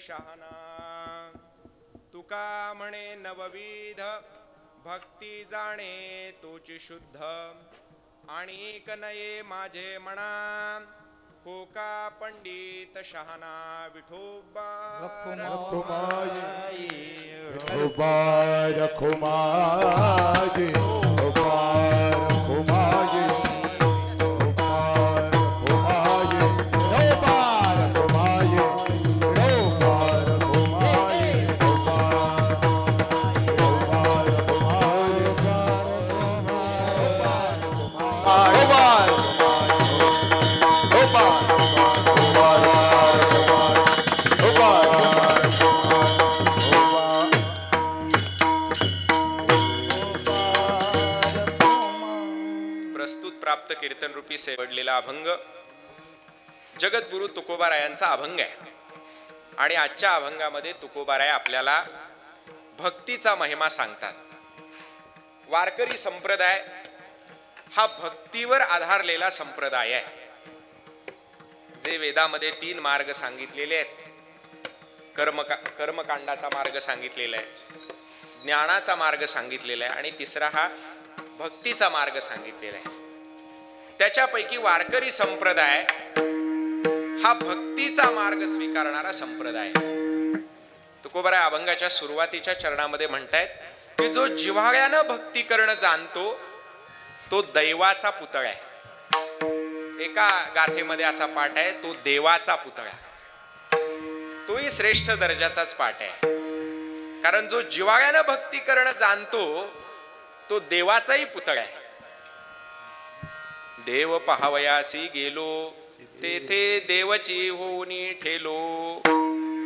शहाणा तुका म्हणे नवविध भक्ती जाणे तोची शुद्ध आणिक नये माझे मना होका पंडित शहाणा विठोबा रखुमाई रखुमाई प्राप्त कीर्तन रूपी सेवडलेला अभंग जगद्गुरु तुकोबारायांचा अभंग आहे आणि आजच्या अभंगामध्ये तुकोबाराय आपल्याला भक्तीचा महिमा सांगतात. वारकरी संप्रदाय हा भक्तीवर आधारलेला संप्रदाय आहे. जे वेदामध्ये 3 मार्ग सांगितलेले आहेत, कर्मकांडाचा मार्ग सांगितलेला आहे, ज्ञानाचा मार्ग सांगितलेला आहे आणि तिसरा हा भक्तीचा मार्ग सांगितलेला आहे. त्याच्यापैकी वारकरी संप्रदाय हा भक्तीचा मार्ग स्वीकारणारा संप्रदाय. तुकोबाराय अभंगाच्या सुरुवातीच्या चरणामध्ये म्हणतायत की जो जिव्हाळ्यानं भक्ती करणं जाणतो तो दैवाचा पुतळा आहे. एका गाथेमध्ये असा पाठ आहे, तो देवाचा पुतळा. तोही श्रेष्ठ दर्जाचाच पाठ आहे, कारण जो जिव्हाळ्यानं भक्ती करणं जाणतो तो देवाचाही पुतळा आहे. देव पहावयासी गेलो तेथे देवची होऊनी ठेलो.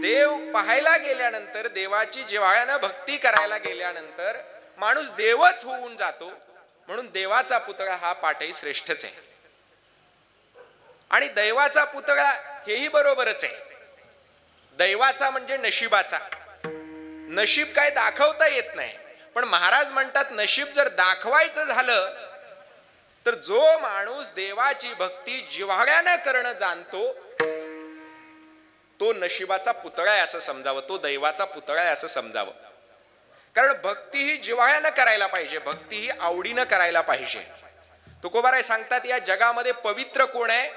देव पाहायला गेल्यानंतर, देवाची जिव्हाळ्यानं भक्ती करायला गेल्यानंतर माणूस देवच होऊन जातो. म्हणून देवाचा पुतळा हा पाठही श्रेष्ठच आहे. आणि दैवाचा पुतळा हेही बरोबरच आहे. दैवाचा म्हणजे नशिबाचा. नशीब काय दाखवता येत नाही, पण महाराज म्हणतात नशीब जर दाखवायचं झालं तर जो माणूस देवाची भक्ती जिव्हाळ्यानं करणं जाणतो तो नशिबाचा पुतळा आहे असं समजावं, तो दैवाचा पुतळा आहे असं समजावं. कारण भक्ती ही जिव्हाळ्यानं करायला पाहिजे, भक्ती ही आवडीनं करायला पाहिजे. तुकोबाराय सांगतात या जगामध्ये पवित्र कोण आहे?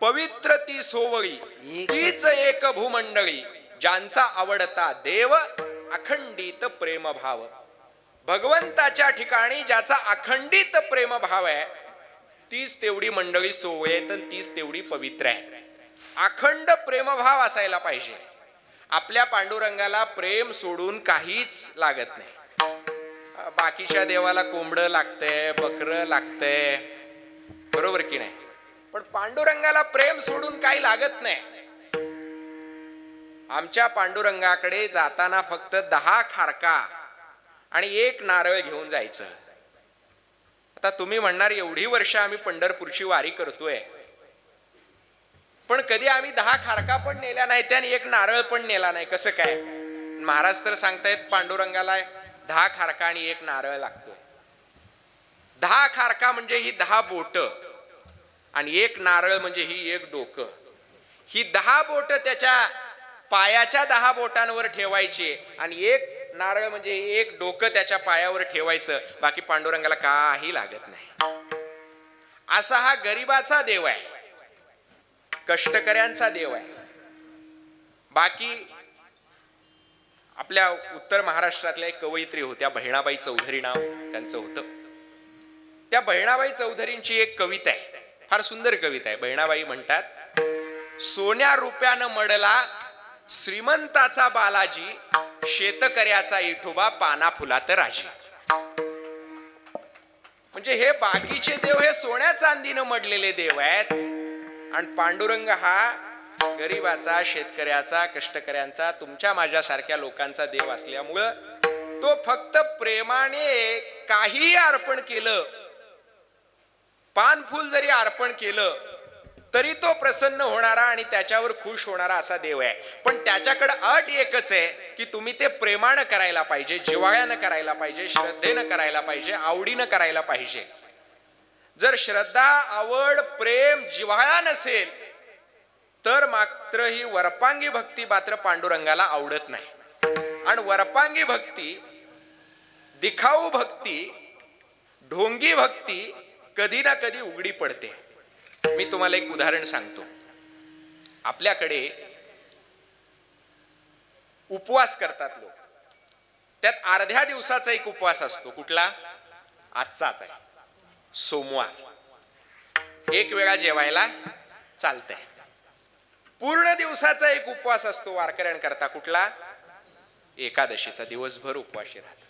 पवित्र ती सोवळी, तीच एक भूमंडळी, ज्यांचा आवडता देव अखंडित प्रेमभाव. भगवंताच्या ठिकाणी ज्याचा अखंडित प्रेमभाव आहे तीच तेवढी मंडळी सोवळी आहे, तर तीच तेवढी पवित्र आहे. अखंड प्रेमभाव असायला पाहिजे. आपल्या पांडुरंगाला प्रेम सोडून काहीच लागत नाही. बाकीच्या देवाला कोंबडं लागतंय, बकरं लागतंय, बरोबर की नाही? पण पांडुरंगाला प्रेम सोडून काही लागत नाही. आमच्या पांडुरंगाकडे जाताना फक्त 10 खारका आणि 1 नारळ घेऊन जायचं. आता तुम्ही म्हणणार एवढी वर्ष आम्ही पंढरपूरची वारी करतोय, पण कधी आम्ही 10 खारका पण नेल्या नाही आणि 1 नारळ पण नेला नाही, कसं काय? महाराज तर सांगतायत पांडुरंगाला 10 खारका आणि 1 नारळ लागतोय. 10 खारका म्हणजे ही 10 बोट आणि 1 नारळ म्हणजे ही 1 डोकं. ही 10 बोट त्याच्या पायाच्या 10 बोटांवर ठेवायची आणि 1 नारळ म्हणजे 1 डोकं त्याच्या पायावर ठेवायचं. बाकी पांडुरंगाला काही लागत नाही. असा हा गरिबाचा देव आहे, कष्टकऱ्यांचा देव आहे. बाकी आपल्या उत्तर महाराष्ट्रातल्या एक कवयित्री होत्या, बहिणाबाई चौधरी नाव त्यांचं होतं. त्या बहिणाबाई चौधरींची एक कविता आहे, फार सुंदर कविता आहे. बहिणाबाई म्हणतात, सोन्या रुपयानं मडला श्रीमंताचा बालाजी, शेतकऱ्याचा इठोबा पाना फुलात राजी. म्हणजे हे बाकीचे देव हे सोन्या चांदीनं मडलेले देव आहेत आणि पांडुरंग हा गरीबाचा, शेतकऱ्याचा, कष्टकऱ्यांचा, तुमच्या माझ्यासारख्या लोकांचा देव असल्यामुळं तो फक्त प्रेमाने काही अर्पण केलं, पान फूल जरी अर्पण केलं तरी तो प्रसन्न होणारा आणि त्याच्यावर खुश होणारा असा देव आहे. पण त्याच्याकडे अट एकच आहे की तुम्ही ते प्रेमानं करायला पाहिजे, जिव्हाळ्यानं करायला पाहिजे, श्रद्धेनं करायला पाहिजे, आवडीनं करायला पाहिजे. जर श्रद्धा, आवड, प्रेम, जिव्हाळा नसेल तर मात्र ही वरपांगी भक्ती मात्र पांडुरंगाला आवडत नाही. आणि वरपांगी भक्ती, दिखाऊ भक्ती, ढोंगी भक्ती कधी ना कधी उघडी पडते. मी तुम्हाला एक उदाहरण सांगतो. आपल्याकडे उपवास करतात लोक, त्यात अर्ध्या दिवसाचा एक उपवास असतो. कुठला? आजचाच आहे, सोमवार. 1 वेळा जेवायला चालतंय. पूर्ण दिवसाचा एक उपवास असतो वारकऱ्यांकरता. कुठला? एकादशीचा. दिवसभर उपवासी राहतात.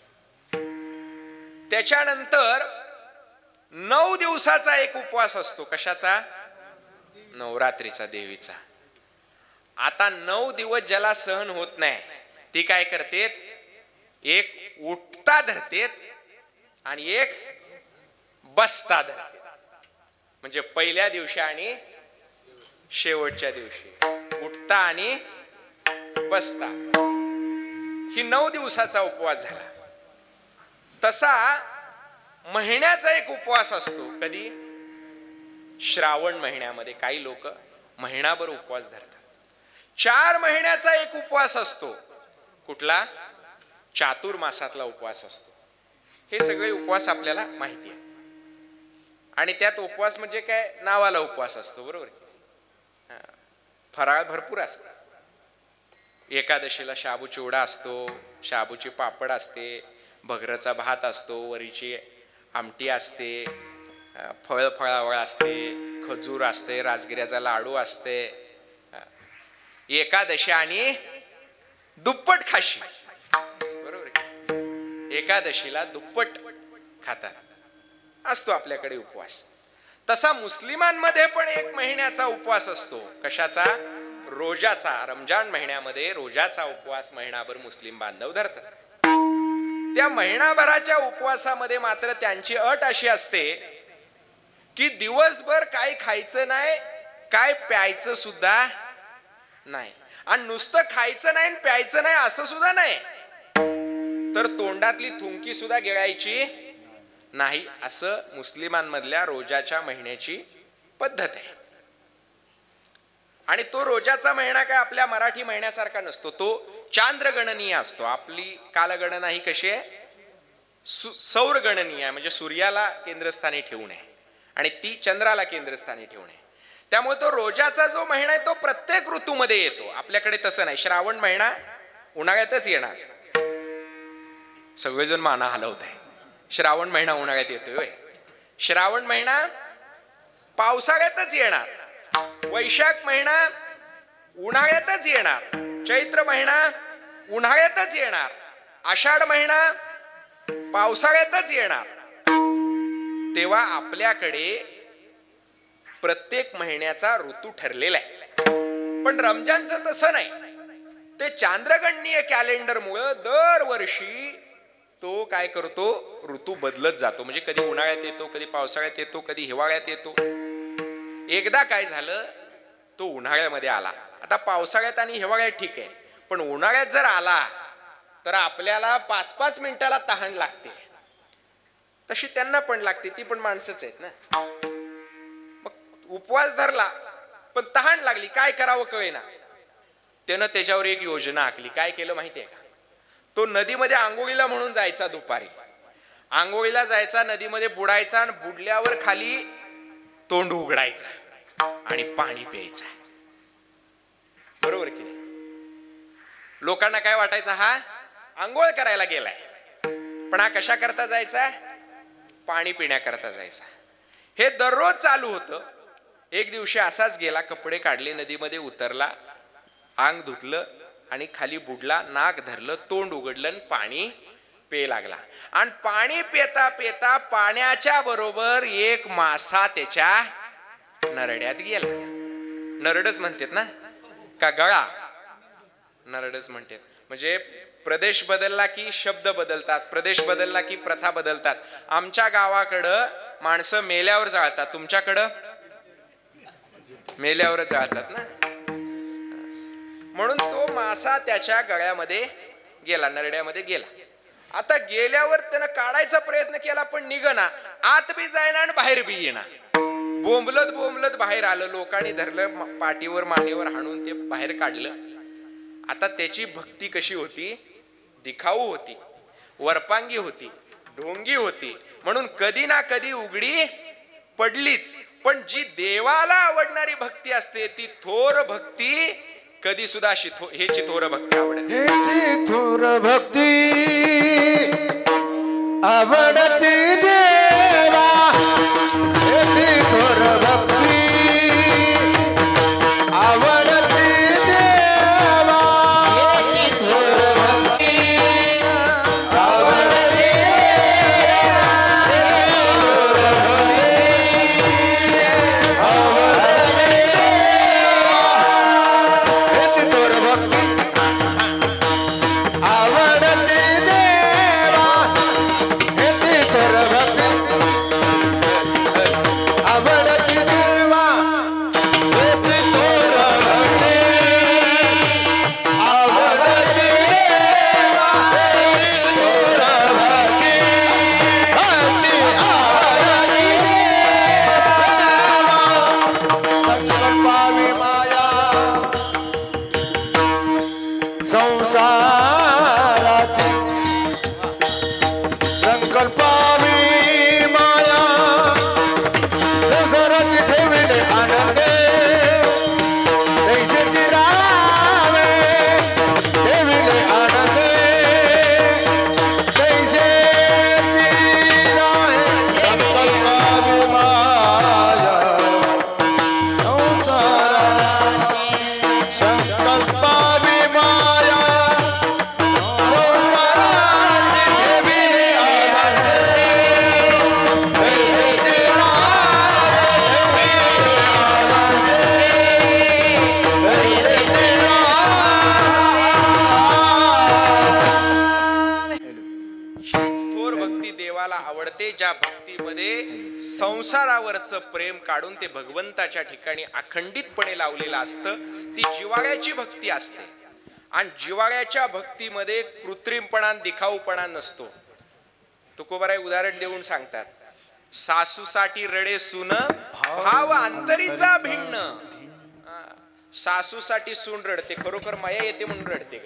त्याच्यानंतर 9 दिवसाचा एक उपवास असतो. कशाचा? नवरात्रीचा, देवीचा. आता 9 दिवस ज्याला सहन होत नाही ती काय करतेत? एक उठता धरतेत आणि एक बसता धरतेत. म्हणजे पहिल्या दिवशी आणि शेवटच्या दिवशी उठता आणि बसता. ही 9 दिवसाचा उपवास झाला. तसा महिन्याचा एक उपवास असतो. कधी? श्रावण महिन्यामध्ये काही लोक महिनाभर उपवास धरतात. 4 महिन्याचा एक उपवास असतो. कुठला? चातुर्मासातला उपवास असतो. हे सगळे उपवास आपल्याला माहिती आहे. आणि त्यात उपवास म्हणजे काय? नावाला उपवास असतो, बरोबर? फराळ भरपूर असतो. एकादशीला शाबू चिवडा असतो, शाबूची पापड असते, भगरचा भात असतो, वरीची आमटी असते, फळावळ असते, खजूर असते, राजगिऱ्याचा लाडू असते. एकादशी आणि दुप्पट खाशी, बरोबर? एकादशीला दुप्पट खातात. असतो आपल्याकडे उपवास. तसा मुस्लिमांमध्ये पण 1 महिन्याचा उपवास असतो. कशाचा? रोजाचा. रमजान महिन्यामध्ये रोजाचा उपवास महिनाभर मुस्लिम बांधव धरतात. त्या महिनाभराच्या उपवासामध्ये मात्र त्यांची अट अशी असते की दिवसभर काय खायचं नाही, काय प्यायचं सुद्धा नाही. आणि नुसतं खायचं नाही प्यायचं नाही असं सुद्धा नाही, तर तोंडातली थुंकी सुद्धा गिळायची नाही, असं मुस्लिमांमधल्या रोजाच्या महिन्याची पद्धत आहे. आणि तो रोजाचा महिना काय आपल्या मराठी महिन्यासारखा नसतो, तो चांद्रगणनीय असतो. आपली कालगणना ही कशी आहे, सौरगणनीय आहे, म्हणजे सूर्याला केंद्रस्थानी ठेवून आहे आणि ती चंद्राला केंद्रस्थानी ठेवून आहे. त्यामुळे तो रोजाचा जो महिना आहे तो प्रत्येक ऋतूमध्ये येतो. आपल्याकडे तसं नाही. श्रावण महिना उन्हाळ्यातच येणार, सगळेजण माना हलवत आहे. श्रावण महिना उन्हाळ्यात येतोय, श्रावण महिना पावसाळ्यातच येणार, वैशाख महिना उन्हाळ्यातच येणार, चैत्र महिना उन्हाळ्यातच येणार, आषाढ महिना पावसाळ्यातच येणार. तेव्हा आपल्याकडे प्रत्येक महिन्याचा ऋतू ठरलेला आहे. पण रमजानचं तसं नाही. ते चांद्रगणनीय कॅलेंडरमुळे दरवर्षी तो काय करतो, ऋतू बदलत जातो. म्हणजे कधी उन्हाळ्यात येतो, कधी पावसाळ्यात येतो, कधी हिवाळ्यात येतो. एकदा काय झालं, तो उन्हाळ्यामध्ये आला. आता पावसाळ्यात आणि हिवाळ्यात ठीक आहे, पण उन्हाळ्यात जर आला तर आपल्याला 5-5 मिनिटाला तहान लागते. तशी त्यांना पण लागते, ती पण माणसंच आहेत ना. मग उपवास धरला पण तहान लागली, काय करावं कळेना. त्यानं त्याच्यावर एक योजना आखली. काय केलं माहितीये का, तो नदीमध्ये आंघोळीला म्हणून जायचा. दुपारी आंघोळीला जायचा, नदीमध्ये बुडायचा आणि बुडल्यावर खाली तोंड उघडायचं आणि पाणी प्यायचं. बरोबर की नाही? लोकांना काय वाटायचं, हा आंघोळ करायला गेलाय, पण हा कशा करता जायचा, पाणी पिण्याकरता जायचा. हे दररोज चालू होतं. एक दिवशी असाच गेला, कपडे काढले, नदीमध्ये उतरला, अंग धुतलं आणि खाली बुडला, नाक धरलं, तोंड उघडलं आणि पाणी पे लागला. आणि पाणी पेता पेता पाण्याच्या बरोबर एक मासा त्याच्या नरड्यात गेला. नरडच म्हणतात ना, का गळा, नरडच म्हणतात. म्हणजे प्रदेश बदलला की शब्द बदलतात, प्रदेश बदलला की प्रथा बदलतात. आमच्या गावाकडं माणसं मेल्यावर जाळतात, तुमच्याकडं मेल्यावर जाळतात ना. म्हणून तो मासा त्याच्या गळ्यामध्ये गेला, नरड्यामध्ये गेला. आता गेल्यावर त्यानं काढायचा प्रयत्न केला पण निघना, आत बी जायना आणि बाहेर बी येणार. बोंबलत बोंबलत बाहेर आलं. लोकांनी धरलं, पाठीवर मानेवर हाणून ते बाहेर काढलं. आता त्याची भक्ती कशी होती, दिखाऊ होती, वरपांगी होती, ढोंगी होती, म्हणून कधी ना कधी उघडी पडलीच. पण जी देवाला आवडणारी भक्ती असते ती थोर भक्ती कधी सुद्धा हेची थोर भक्ती आवडते. हेची थोर भक्ती आवडती देवा, हेची थोर भक्ती आवडती देवा, हेची थोर भक्ती आवडती देवा, हेची थोर आवडते, ज्या भक्तीमध्ये संसारावरचं प्रेम काढून ते भगवंताच्या ठिकाणी अखंडितपणे लावलेलं असतं, ती जिव्हाळ्याची भक्ती असते. आणि जिव्हाळ्याच्या भक्तीमध्ये कृत्रिमपणा दिखाऊपणा नसतो. तुकोबाराय उदाहरण देऊन सांगतात, सासूसाठी रडे सून भाव अंतरीचा भिन्न. सासूसाठी सून रडते, खरोखर माया येते म्हणून रडते.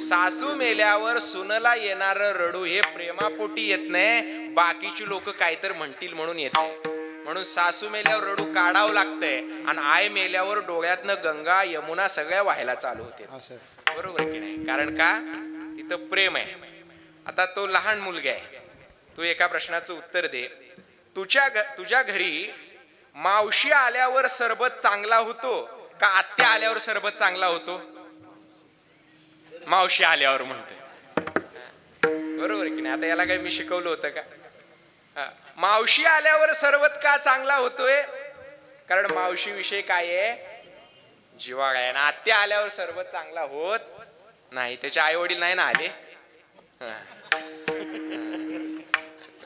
सासू मेल्यावर सुनला येणार रडू हे प्रेमापोटी येत नाही, बाकीची लोक काहीतरी म्हणतील म्हणून येते. म्हणून सासू मेल्यावर रडू काढावं लागतंय, आणि आय मेल्यावर डोळ्यातनं गंगा यमुना सगळ्या व्हायला चालू होते. बरोबर की नाही? कारण का? तिथं प्रेम आहे. आता तो लहान मुलगा आहे, तू एका प्रश्नाचं उत्तर दे. तुझ्या घरी मावशी आल्यावर सरबत चांगला होतो का आत्या आल्यावर सरबत चांगला होतो? मावशी आल्यावर म्हणतोय. बरोबर की नाही? आता याला काही मी शिकवलं होतं का? मावशी आल्यावर सरबत का चांगला होतोय? कारण मावशी विषय काय आहे? जिव्हाळा आहे. ना आत्या आल्यावर सरबत चांगला होत नाही. त्याचे आई वडील नाही ना आले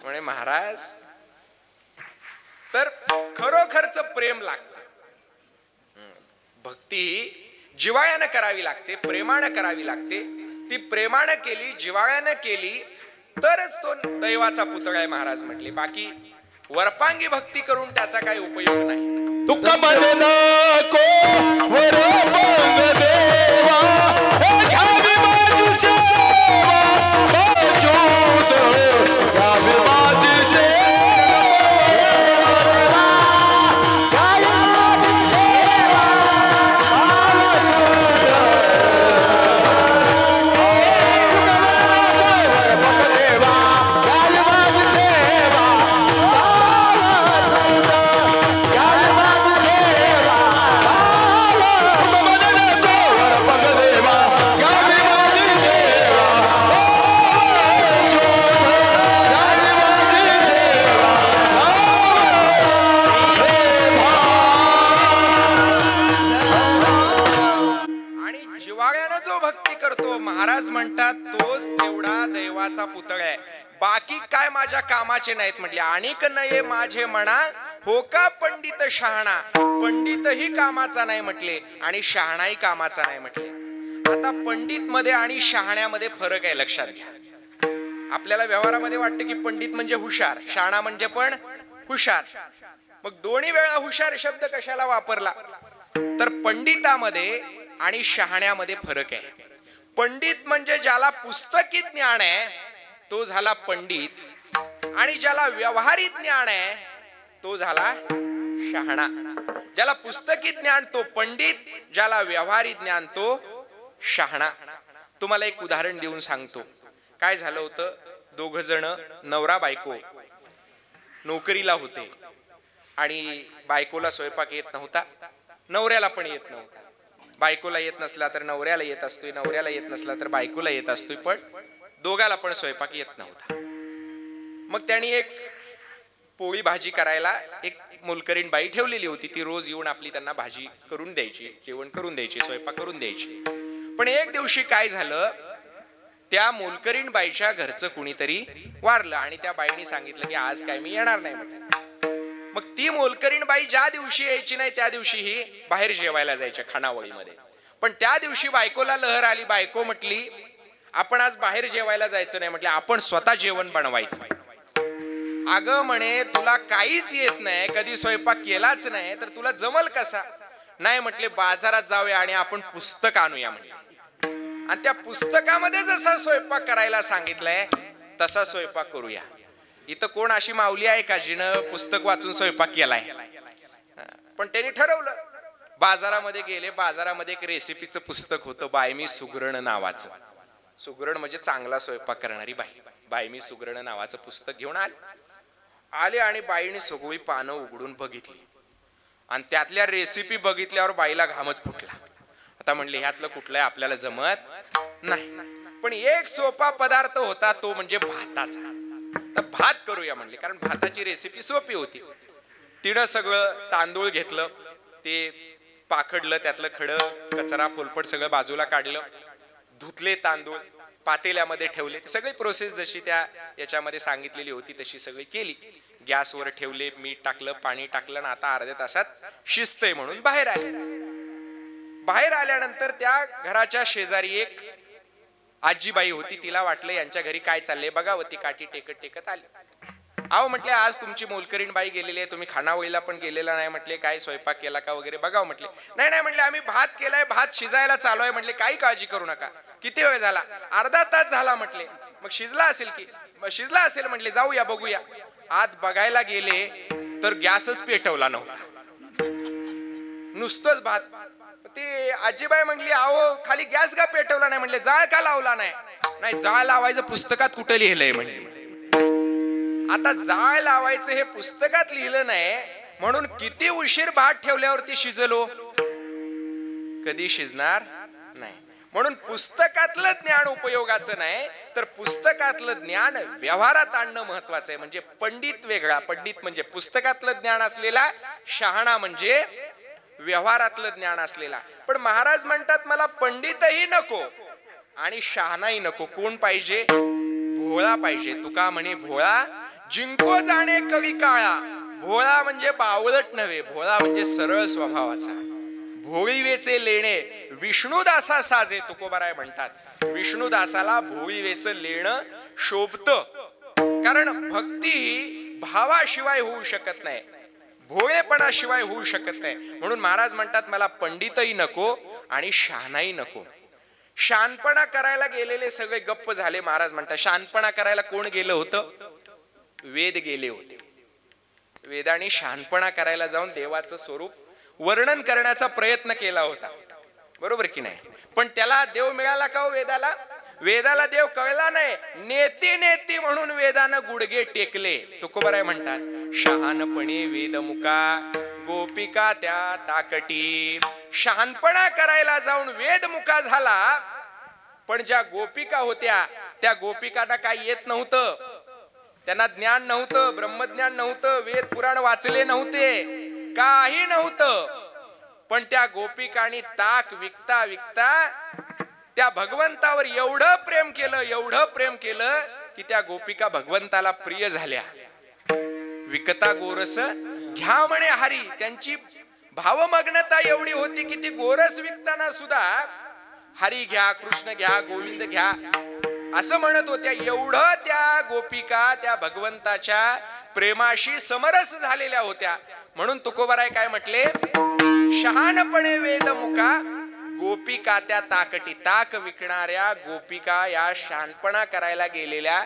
म्हणे महाराज. तर खरोखरच प्रेम लागतं. भक्ती जिव्हाळ्यानं करावी लागते, प्रेमानं करावी लागते. ती प्रेमानं केली, जिव्हाळ्यानं केली तरच तो दैवाचा पुतळा आहे महाराज म्हटले. बाकी वरपांगी भक्ती करून त्याचा काही उपयोग नाही. दुःख मध्ये नको वरपांग देवा, घ्यावी माझी सेवा, अच्युत घ्यावी माझी सेवा. महाराज म्हणतात तोच तेवढा दैवाचा पुतळा आहे. बाकी काय माझ्या कामाचे नाहीत म्हटले. आणिक नये माझे म्हणा हो का पंडित शहाणा. पंडितही कामाचा नाही म्हटले आणि शहाणाही कामाचा नाही म्हटले. आता पंडित मध्ये आणि शहाण्यामध्ये फरक आहे, लक्षात घ्या. आपल्याला व्यवहारामध्ये वाटतं की पंडित म्हणजे हुशार, शहाणा म्हणजे पण हुशार. मग दोन्ही वेळा हुशार शब्द कशाला वापरला? तर पंडितामध्ये आणि शहाण्यामध्ये फरक आहे. पंडित म्हणजे ज्याला पुस्तकी ज्ञान आहे तो झाला पंडित, आणि ज्याला व्यवहारिक ज्ञान आहे तो झाला शहाणा. ज्याला पुस्तकी ज्ञान तो पंडित, ज्याला व्यवहारिक ज्ञान तो शहाणा. तुम्हाला एक उदाहरण देऊन सांगतो. काय झालं होतं, दोघ जण नवरा बायको नोकरीला होते आणि बायकोला स्वयंपाक येत नव्हता, नवऱ्याला पण येत नव्हता. बायकोला येत नसला तर नवऱ्याला येत असतोय, नवऱ्याला येत नसला तर बायकोला येत असतोय, पण दोघाला पण स्वयंपाक येत नव्हता. मग त्यांनी एक पोळी भाजी करायला एक मोलकरीण बाई ठेवलेली होती. ती रोज येऊन आपली त्यांना भाजी करून द्यायची, जेवण करून द्यायची, स्वयंपाक करून द्यायची. पण एक दिवशी काय झालं, त्या मोलकरीण बाईच्या घरचं कुणीतरी वारलं आणि त्या बाईने सांगितलं की आज काय मी येणार नाही म्हटलं. मग ती मोलकरीण बाई ज्या दिवशी यायची नाही त्या दिवशी ही बाहेर जेवायला जायच्या खानावळीमध्ये. पण त्या दिवशी बायकोला लहर आली. बायको म्हटली आपण आज बाहेर जेवायला जायचं नाही म्हटलं, आपण स्वतः जेवण बनवायचं. अगं म्हणे तुला काहीच येत नाही, कधी स्वयंपाक केलाच नाही, तर तुला जमल कसा? नाही म्हटले बाजारात जाऊया आणि आपण पुस्तक आणूया म्हटले, आणि त्या पुस्तकामध्ये जसा स्वयंपाक करायला सांगितलंय तसा स्वयंपाक करूया. इथं कोण अशी माऊली आहे का जिनं पुस्तक वाचून स्वयंपाक केलाय? पण त्यांनी ठरवलं. बाजारामध्ये गेले. बाजारामध्ये एक रेसिपीचं पुस्तक होतं, बायमी सुगरण नावाचं. सुगरण म्हणजे चांगला स्वयंपाक करणारी बाई. बायमी सुगरण नावाचं पुस्तक घेऊन आले आणि बाईने सगळी पानं उघडून बघितली आणि त्यातल्या रेसिपी बघितल्यावर बाईला घामच फुटला. आता म्हणले ह्यातलं कुठलंय आपल्याला जमत नाही. पण एक सोपा पदार्थ होता, तो म्हणजे भाताचा. तर भात करूया म्हणले, कारण भाताची रेसिपी सोपी होती. तिनं सगळं तांदूळ घेतलं, ते पाखडलं, त्यातलं खडं कचरा फोलपट सगळं बाजूला काढलं, धुतले तांदूळ, पातेल्यामध्ये ठेवले, सगळी प्रोसेस जशी त्या याच्यामध्ये सांगितलेली होती तशी सगळी केली. गॅसवर ठेवले, मीठ टाकलं, पाणी टाकलं आणि आता अर्ध्या तासात शिजतंय म्हणून बाहेर आले. बाहेर आल्यानंतर त्या घराच्या शेजारी एक आजीबाई होती. तिला वाटलं यांच्या घरी काय चाललंय बघावं. ती काठी टेकत टेकत आली. अहो म्हटले, आज तुमची मोलकरीण बाई गेलेली आहे, तुम्ही खानावळीला पण गेलेला नाही. म्हटले, काय स्वयंपाक केला का वगैरे बघावं. म्हटले, नाही नाही म्हटले, आम्ही भात केलाय, भात शिजायला चालू आहे. म्हटले, काही काळजी करू नका. किती वेळ झाला? अर्धा तास झाला. म्हटले, मग शिजला असेल की? मग शिजला असेल. म्हटले, जाऊया बघूया. आत बघायला गेले तर गॅसच पेटवला नव्हता, नुसतंच भात. ते आजीबाई म्हणली, अहो खाली गॅस का पेटवला नाही? म्हणले, जाळ का लावला नाही? नाही, जाळ लावायचं पुस्तकात कुठं लिहिलंय म्हणले. आता जाळ लावायचं हे पुस्तकात लिहिलं नाही म्हणून किती उशीर भात ठेवल्यावरती शिजलो, कधी शिजणार नाही. म्हणून पुस्तकातलं ज्ञान उपयोगाचं नाही, तर पुस्तकातलं ज्ञान व्यवहारात आणणं महत्वाचं आहे. म्हणजे पंडित वेगळा, पंडित म्हणजे पुस्तकातलं ज्ञान असलेला, शहाणा म्हणजे व्यवहारातलं ज्ञान असलेला. पण महाराज म्हणतात, मला पंडितही नको आणि शहाणाही नको. कोण पाहिजे? भोळा पाहिजे. तुका म्हणे, भोळा जिंको जाणे कवी काळा. भोळा म्हणजे बावळट नव्हे, भोळा म्हणजे सरळ स्वभावाचा. भोळीवेचे लेणे विष्णुदासा साजे, तुकोबाराय म्हणतात. विष्णुदासाला भोळीवेचं लेणं शोभतं, कारण भक्ती ही भावाशिवाय होऊ शकत नाही, भोळेपणाशिवाय होऊ शकत नाही. म्हणून महाराज म्हणतात, मला पंडितही नको आणि शहाणाही नको. शहाणपणा करायला गेलेले सगळे गप्प झाले. महाराज म्हणतात, शहाणपणा करायला कोण गेलं होतं? वेद गेले होते. वेदाने शहाणपणा करायला जाऊन देवाचं स्वरूप वर्णन करण्याचा प्रयत्न केला होता, बरोबर की नाही? पण त्याला देव मिळाला का हो वेदाला? वेदाला देव कळला नाही. नेती नेती म्हणून वेदानं गुडघे टेकले. तुकोबाराय म्हणतात, शहाणपणे वेदमुका गोपिका त्या ताकटी. शहाणपणा करायला जाऊन वेदमुका झाला, पण ज्या गोपिका होत्या त्या गोपिकांना काही येत नव्हतं, त्यांना ज्ञान नव्हतं, ब्रह्मज्ञान नव्हतं, वेद पुराण वाचले नव्हते, काही नव्हतं. पण त्या गोपिकांनी ताक विकता विकता त्या भगवंतावर एवढं प्रेम केलं, एवढं प्रेम केलं की त्या गोपिका भगवंताला प्रिय झाल्या. विकता गोरस घ्या म्हणे हरी. त्यांची भावमग्नता एवढी होती की ती गोरस विकताना सुद्धा हरी घ्या, कृष्ण घ्या, गोविंद घ्या असं म्हणत होत्या. एवढं त्या गोपिका त्या भगवंताच्या प्रेमाशी समरस झालेल्या होत्या. म्हणून तुकोबाराय काय म्हटले, शहाणपणे वेदमुका गोपिका त्या ताकटी. ताक विकणाऱ्या गोपिका या शहाणपणा करायला गेलेल्या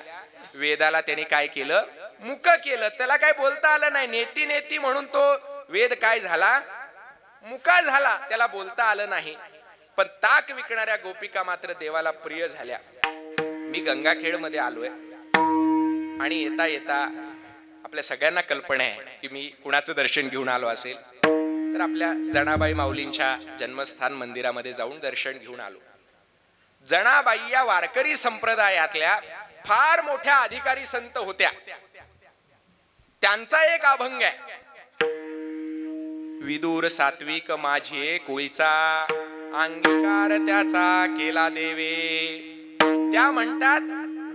वेदाला त्यांनी काय केलं? मुक केलं. त्याला काय बोलता आलं नाही. नेती नेती म्हणून तो वेद काय झाला? मुका झाला. त्याला बोलता आलं नाही. पण ताक विकणाऱ्या गोपिका मात्र देवाला प्रिय झाल्या. मी गंगाखेड मध्ये आलोय आणि येता येता आपल्या सगळ्यांना कल्पना आहे की मी कुणाचं दर्शन घेऊन आलो असेल तर आपल्या जनाबाई माऊलींच्या जन्मस्थान मंदिरामध्ये जाऊन दर्शन घेऊन आलो. जनाबाई या वारकरी संप्रदायातल्या फार मोठ्या अधिकारी संत होत्या. त्यांचा एक अभंग आहे, विदूर सात्विक माझे कोळीचा अंगीकार त्याचा केला देवे. त्या म्हणतात,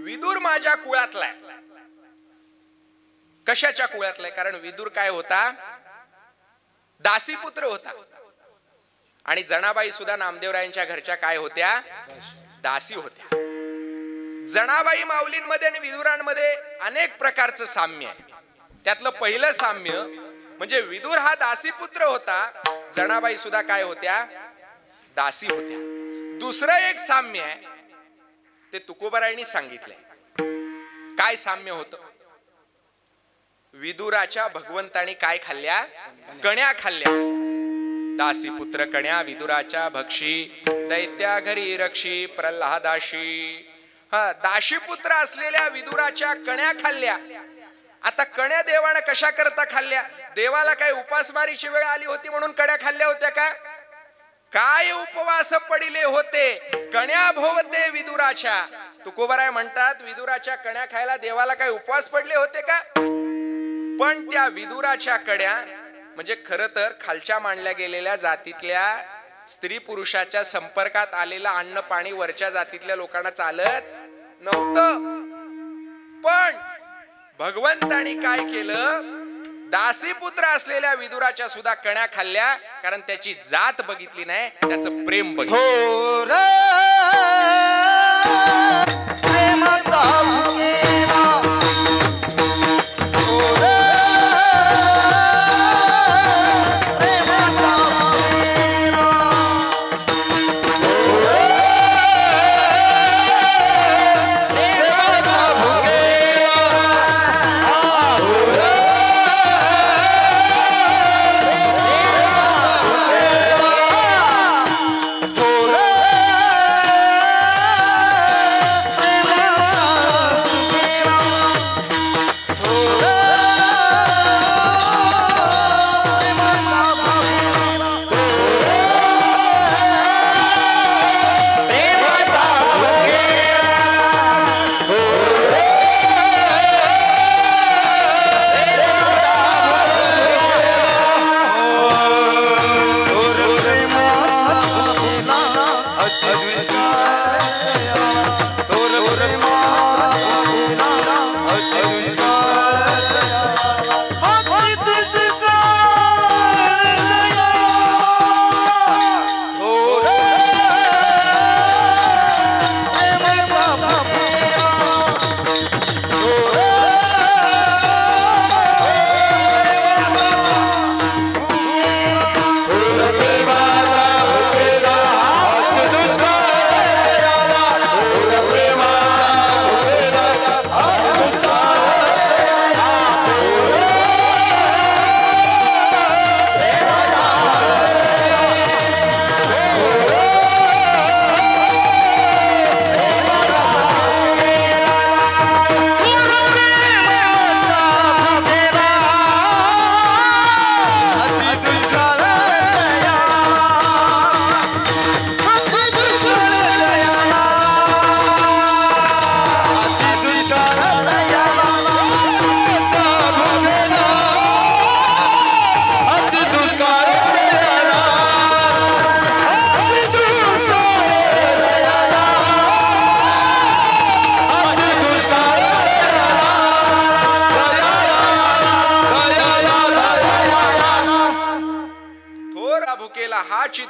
विदूर माझ्या कुळातलाय. कशाच्या कुळातलाय? कारण विदूर काय होता? दासीपुत्र होता. आणि जनाबाई सुद्धा नामदेवरायांच्या घरच्या काय होत्या? दासी होत्या. जनाबाई माऊलींमध्ये आणि विदुरांमध्ये अनेक प्रकारचं साम्य आहे. त्यातलं पहिलं साम्य म्हणजे विदुर हा दासीपुत्र होता, जनाबाई सुद्धा काय होत्या? दासी होत्या. दुसरं एक साम्य आहे ते तुकोबारायांनी सांगितलंय. काय साम्य होतं? विदुराच्या भगवंतानी काय खाल्ल्या? कण्या खाल्ल्या. दासी पुत्र कण्या विदुराच्या भक्षी, दैत्या घरी रक्षी प्रल्हादाशी. दाशी पुत्र असलेल्या विदुराच्या कण्या खाल्ल्या. आता कण्या देवाने कशा करता खाल्ल्या? देवाला काय उपासमारीची वेळ आली होती म्हणून कण्या खाल्ल्या होत्या का? काय उपवास पडिले होते कण्या भोवते विदुराच्या. तुकोबाराय म्हणतात, विदुराच्या कण्या खायला देवाला काय उपवास पडले होते का? पण त्या विदुराच्या कण्या म्हणजे खरं तर खालच्या मानल्या गेलेल्या जातीतल्या स्त्री पुरुषाच्या संपर्कात आलेलं अन्न पाणी वरच्या जातीतल्या लोकांना चालत नव्हतं. पण भगवंतानी काय केलं, दासीपुत्र असलेल्या विदुराच्या सुद्धा कण्या खाल्ल्या, कारण त्याची जात बघितली नाही, त्याचं प्रेम बघितलं.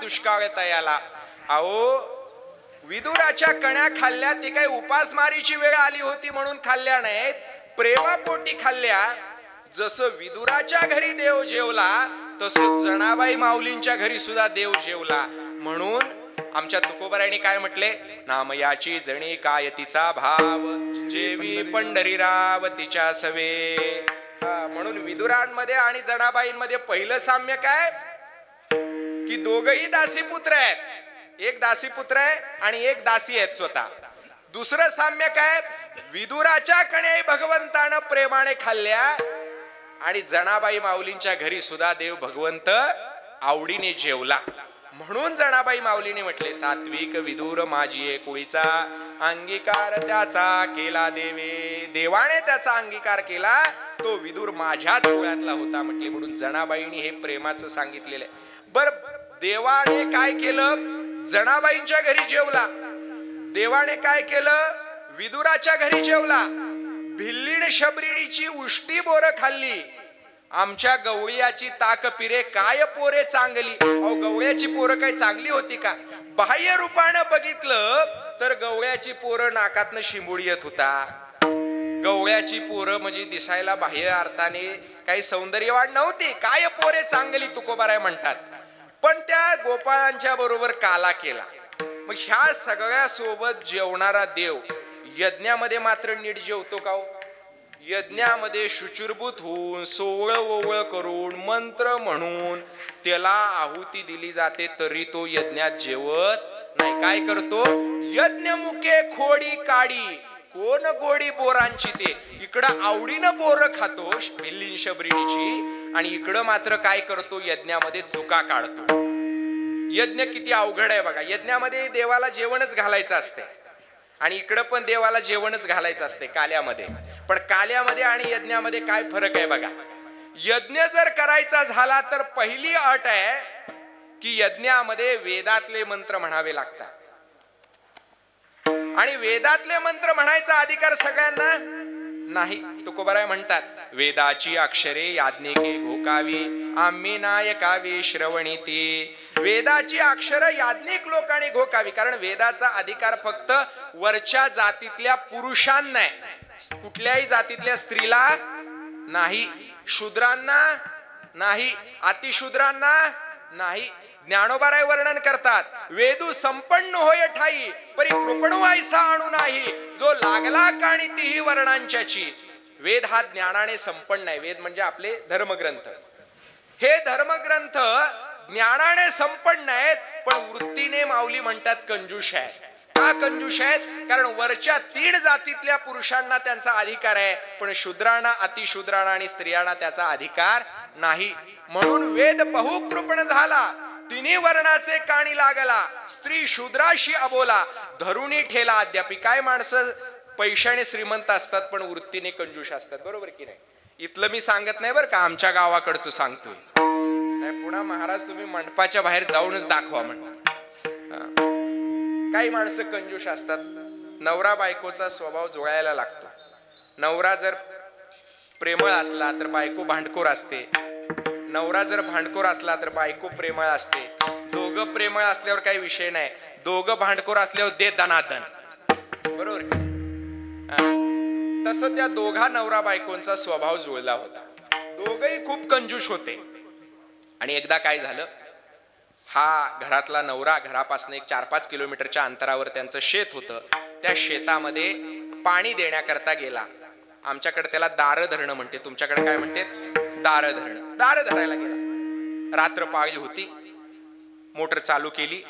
दुष्काळ तयाला. अहो विदुराच्या कण्या खाल्ल्या, ते काही उपासमारीची वेळ आली होती म्हणून खाल्ल्या नाहीत, प्रेमापोटी खाल्ल्या. जसं विदुराच्या घरी देव जेवला तसं जनाबाई माऊलींच्या घरी सुद्धा देव जेवला. म्हणून आमच्या तुकोबारायांनी काय म्हटले, नामयाची जणी काय तिचा भाव, जेवी पंढरीराव तिच्या सवे. म्हणून विदुरांमध्ये आणि जनाबाईंमध्ये पहिलं साम्य काय की दोघही दासीपुत्र आहेत. एक दासीपुत्र आहे आणि एक दासी आहेत स्वतः. दुसरं साम्य काय, विदुराच्या कण्या भगवंतानं प्रेमाने खाल्ल्या आणि जनाबाई माऊलींच्या घरी सुद्धा देव भगवंत आवडीने जेवला. म्हणून जनाबाई माऊलीने म्हटले, सात्विक विदुर माझी एकुळीचा, अंगीकार त्याचा केला देवे. देवाने त्याचा अंगीकार केला, तो विदुर माझ्याच डोळ्यातला होता म्हटले. म्हणून जनाबाईंनी हे प्रेमाचं सांगितलेलं आहे. बर देवाने काय केलं, जनाबाईंच्या घरी जेवला. देवाने काय केलं, विदुराच्या घरी जेवला. भिल्लीड शबरीची उष्टी बोर खाल्ली. आमच्या गवळ्याची ताक पिरे काय पोरे चांगली. अहो गवळ्याची पोरं काही चांगली होती का? बाह्य रूपानं बघितलं तर गवळ्याची पोरं नाकातनं शिंबूड येत होता. गवळ्याची पोरं म्हणजे दिसायला बाह्य अर्थाने काही सौंदर्यवान नव्हती. काय पोरे चांगली तुकोबाराय म्हणतात. पण त्या गोपाळांच्या बरोबर काला केला. मग ह्या सगळ्या सोबत जेवणारा देव यज्ञामध्ये मात्र नीट जेवतो का हो? यज्ञामध्ये शुचिर्भूत होऊन सोवळ ओवळ करून मंत्र म्हणून त्याला आहुती दिली जाते, तरी तो यज्ञात जेवत नाही. काय करतो, यज्ञ मुके खोडी काडी. कोण गोडी बोरांची, ते इकडं आवडीनं बोर खातो भिल्लीन शबरीची, आणि इकडं मात्र काय करतो, यज्ञामध्ये चुका काढतो. यज्ञ किती अवघड आहे बघा. यज्ञामध्ये देवाला जेवणच घालायचं असते आणि इकडं पण देवाला जेवणच घालायचं असते काल्यामध्ये. पण काल्यामध्ये आणि यज्ञामध्ये काय फरक आहे बघा. यज्ञ जर करायचा झाला तर पहिली अट आहे की यज्ञामध्ये वेदातले मंत्र म्हणावे लागतात आणि वेदातले मंत्र म्हणायचा अधिकार सगळ्यांना नाही. तुकोबाराय म्हणतात, वेदाची अक्षरे याज्ञिके घोकावी, आम्ही नायकावी श्रवणीती. वेदाची अक्षर याज्ञिक लोकांनी घोकावी, कारण वेदाचा अधिकार फक्त वरच्या जातीतल्या पुरुषांना आहे, कुठल्याही जातीतल्या स्त्रीला नाही, शूद्रांना नाही, अतिशूद्रांना नाही. ज्ञानोबाराय वर्णन करतात, वेदू संपन्न होय ठाई परी कृपणू ऐसा आणू नाही, जो लागला काणी तीही वर्णांच्याची. वेद हा ज्ञानाने संपन्न आहे. वेद म्हणजे आपले धर्मग्रंथ. हे धर्मग्रंथ ज्ञानाने संपन्न आहेत, पण वृत्तीने माऊली म्हणतात कंजूष आहे. का कंजूष आहेत? कारण वरच्या 3 जातीतल्या पुरुषांना त्यांचा अधिकार आहे, पण शूद्रांना, अतिशूद्रांना आणि स्त्रियांना त्याचा अधिकार नाही. म्हणून वेद बहुकृपण झाला, 3 वर्णाचे काणी लागला, स्त्री शूद्राशी अबोला, धरुणी ठेला अद्यापी. काय माणसं पैशाने श्रीमंत असतात पण वृत्तीने कंजूष असतात, बरोबर की नाही? इथलं मी सांगत नाही बरं का, आमच्या गावाकडचं सांगतोय. नाही पुन्हा महाराज तुम्ही मंडपाच्या बाहेर जाऊनच दाखवा म्हणतात. काही माणसं कंजूष असतात. नवरा बायकोचा स्वभाव जुळायला लागतो. नवरा जर प्रेमळ असला तर बायको भांडखोर असते, नवरा जर भांडखोर असला तर बायको प्रेमळ असते. दोघं प्रेमळ असल्यावर काही विषय नाही, दोघं भांडखोर असल्यावर दे दनादन, बरोबर. तसं त्या दोघा नवरा बायकोंचा स्वभाव जुळला होता. दोघही खूप कंजूष होते. आणि एकदा काय झालं, हा घरातला नवरा घरापासून एक 4-5 किलोमीटरच्या अंतरावर त्यांचं शेत होतं. त्या शेतामध्ये पाणी देण्याकरता गेला. आमच्याकडे त्याला दार धरणं म्हणते, तुमच्याकडे काय म्हणते? दार धरणं. दार धरायला गेला. रात्र पाळी होती, मोटर चालू केली,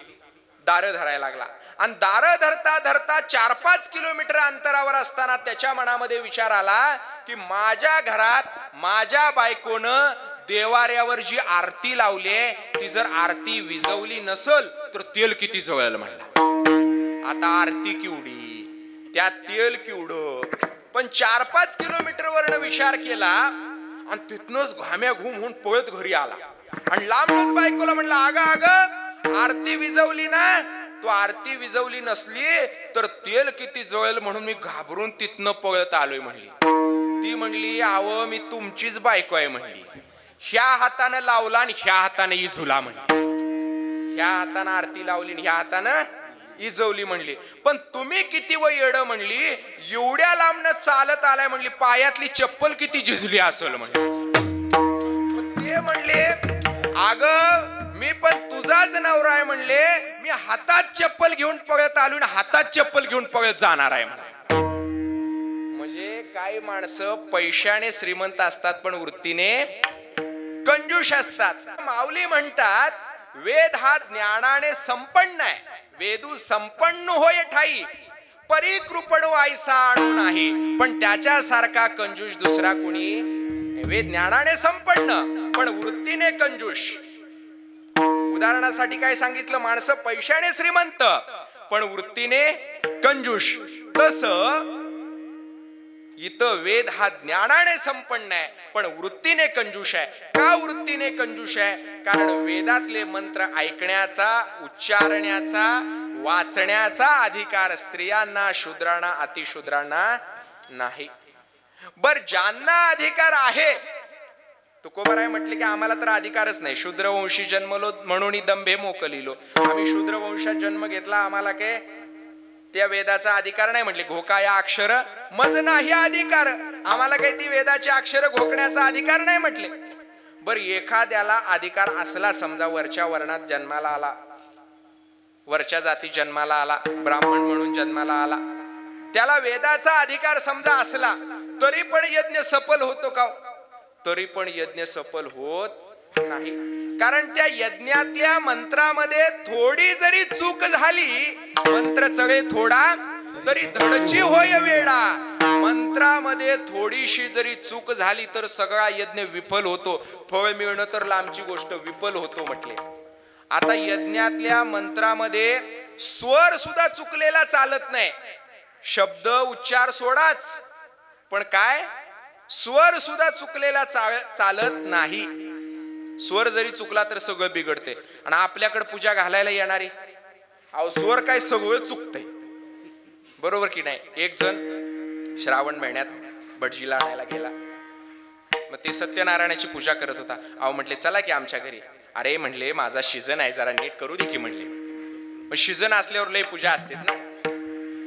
दार धरायला लागला. आणि दार धरता धरता 4-5 किलोमीटर अंतरावर असताना त्याच्या मनामध्ये विचार आला की माझ्या घरात माझ्या बायकोनं देवाऱ्यावर जी आरती लावली ती जर आरती विजवली नसल तर तेल किती जळेल म्हणला. आता आरती किवडी, त्यात तेल किवडं. पण 4-5 किलोमीटर वरनं विचार केला आणि तिथनच घाम्या घुम होऊन पळत घरी आला. आणि लांबच बायकोला म्हणला, अगं अगं आरती विजवली ना, तू आरती विजवली नसली तर तेल किती जळेल म्हणून मी घाबरून तिथनं पळत आलोय म्हणली. ती म्हणली, आव मी तुमचीच बायको आहे म्हणली. ह्या हातानं लावला आणि ह्या हाताने इजवला म्हणली. ह्या हातानं आरती लावली आणि ह्या हातानं इजवली म्हणली. पण तुम्ही किती वय येड म्हणली, एवढ्या लांबनं चालत आलाय म्हणली, पायातली चप्पल किती झिजली असेल म्हणली. ते म्हणले, अग मी पण तुझाच नवरा आहे म्हणले, मी हातात चप्पल घेऊन पळत आलो आणि हातात चप्पल घेऊन पळत जाणार आहे म्हणले. म्हणजे काही माणसं पैशाने श्रीमंत असतात पण वृत्तीने कंजूष असतात. माऊली म्हणतात, वेद हा ज्ञानाने संपन्न आहे. वेदू संपन्न होय ठाई परी कृपणू ऐसा आणू नाही, पण त्याच्यासारखा कंजूष दुसरा कोणी. वेद ज्ञानाने संपन्न पण वृत्तीने कंजूष. उदाहरणासाठी काय सांगितलं, माणसं पैशाने श्रीमंत पण वृत्तीने कंजूष. तसं इथं वेद हा ज्ञानाने संपन्न आहे पण वृत्तीने कंजूष आहे. का वृत्तीने कंजूष आहे? कारण वेदातले मंत्र ऐकण्याचा, उच्चारण्याचा, वाचण्याचा अधिकार स्त्रियांना, शूद्रांना, अतिशूद्रांना नाही. बर ज्यांना अधिकार आहे, तुकोबाराय म्हटले की आम्हाला तर अधिकारच नाही, शूद्रवंशी जन्मलो म्हणून दंभे मोकलिलो. आम्ही शूद्रवंशात जन्म घेतला, आम्हाला काय त्या वेदाचा अधिकार नाही म्हटले. घोकाया अक्षर मज नाही अधिकार, आम्हाला काही ती वेदाची अक्षर घोकण्याचा अधिकार नाही म्हटले. बर एखाद्याला अधिकार असला, समजा वरच्या वर्णात जन्माला आला, वरच्या जाती जन्माला आला, ब्राह्मण म्हणून जन्माला आला, त्याला वेदाचा अधिकार समजा असला तरी पण यज्ञ सफल होतो का? तरी पण यज्ञ सफल होत नाही. कारण त्या यज्ञातल्या मंत्रामध्ये थोडी जरी चूक झाली, मंत्र चळे थोडा तरी धडची होय वेडा. मंत्रामध्ये थोडीशी जरी चूक झाली तर सगळा यज्ञ विफल होतो. फळ मिळणं तर लांबची गोष्ट, विफल होतो म्हटले. आता यज्ञातल्या मंत्रामध्ये स्वर सुद्धा चुकलेला चालत नाही. शब्द उच्चार सोडाच, पण काय स्वर सुद्धा चुकलेला चालत नाही. स्वर जरी चुकला तर सगळं बिघडते. आणि आपल्याकडे पूजा घालायला येणारी अहो स्वर काय सगळं चुकतंय, बरोबर की नाही. एक जण श्रावण महिन्यात भटजीला आणायला गेला. मग ते सत्यनारायणाची पूजा करत होता. अहो म्हटले चला की आमच्या घरी. अरे म्हणले माझा सीझन आहे, जरा नीट करू दे की म्हणले. मग सीझन असल्यावर लय पूजा असते ना,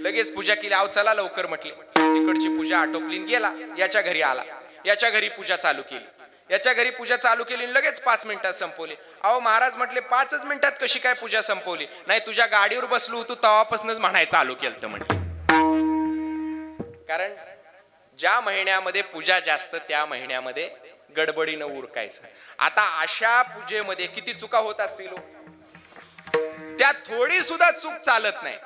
लगेच पूजा केली. अहो चला लवकर म्हटले. तिकडची पूजा आटोपली गेला. याच्या घरी आला, याच्या घरी पूजा चालू केली, याच्या घरी पूजा चालू केली, लगेच 5 मिनिटात संपवली. अहो महाराज म्हटले 5च मिनिटात कशी काय पूजा संपवली. नाही तुझ्या गाडीवर बसलो होतो तेव्हापासूनच म्हणायचं चालू केलं तर म्हटले. कारण ज्या महिन्यामध्ये पूजा जास्त त्या महिन्यामध्ये गडबडीनं उरकायचं. आता अशा पूजेमध्ये किती चुका होत असतील, त्यात थोडी सुद्धा चूक चालत नाही.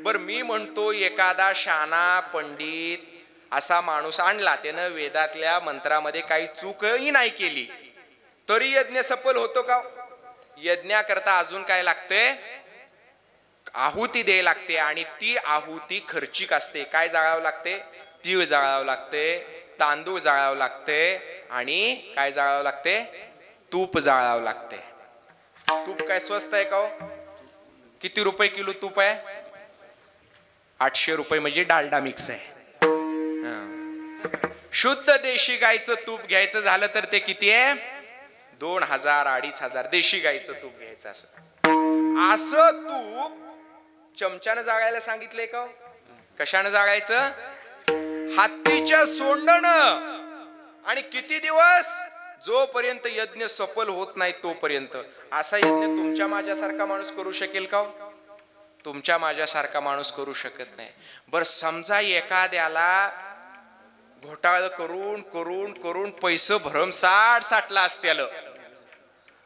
बर मी म्हणतो एखादा शहाणा पंडित असा माणूस आणला, त्यानं वेदातल्या मंत्रामध्ये काही चूकही नाही केली तरी यज्ञ सफल होतो का. यज्ञाकरता अजून काय लागते, आहुती द्यायला लागते. आणि ती आहुती खर्चिक असते. काय जाळावं लागते, तीळ जाळावं लागते, तांदूळ जाळावं लागते आणि काय जाळावं लागते, तूप जाळावं लागते. तूप काय स्वस्त आहे का हो. किती रुपये किलो तूप आहे, 800 रुपये म्हणजे डालडा मिक्स आहे. शुद्ध देशी गायचं तूप घ्यायचं झालं तर ते किती आहे, 2000 2500 देशी गायचं तूप घ्यायचं. असं तूप चमच्यानं जाळायला सांगितलंय का, कशानं जाळायचं, हत्तीच्या सोंडनं. आणि किती दिवस, जोपर्यंत यज्ञ सफल होत नाही तोपर्यंत. असा यज्ञ तुमच्या माझ्यासारखा माणूस करू शकेल का, तुमच्या माझ्यासारखा माणूस करू शकत नाही. बर समजा एखाद्याला घोटाळा करून करून करून पैसे भरमसाठ साठला असत्याल,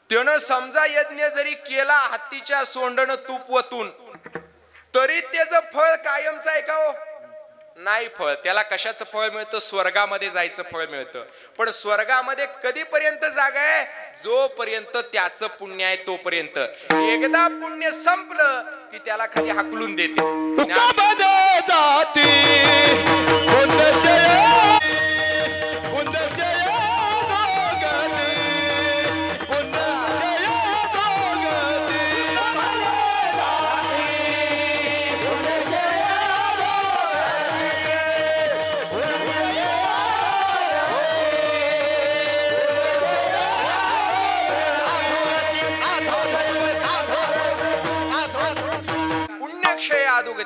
त्यानं समजा यज्ञ जरी केला हत्तीच्या सोंडनं तूप वतून, तरी त्याचं फळ कायमचं आहे का हो, नाही. फळ त्याला कशाचं फळ मिळतं, स्वर्गामध्ये जायचं फळ मिळतं. पण स्वर्गामध्ये कधीपर्यंत जागा आहे, जोपर्यंत त्याचं पुण्य आहे तोपर्यंत. एकदा पुण्य संपलं की त्याला खाली हाकलून देते.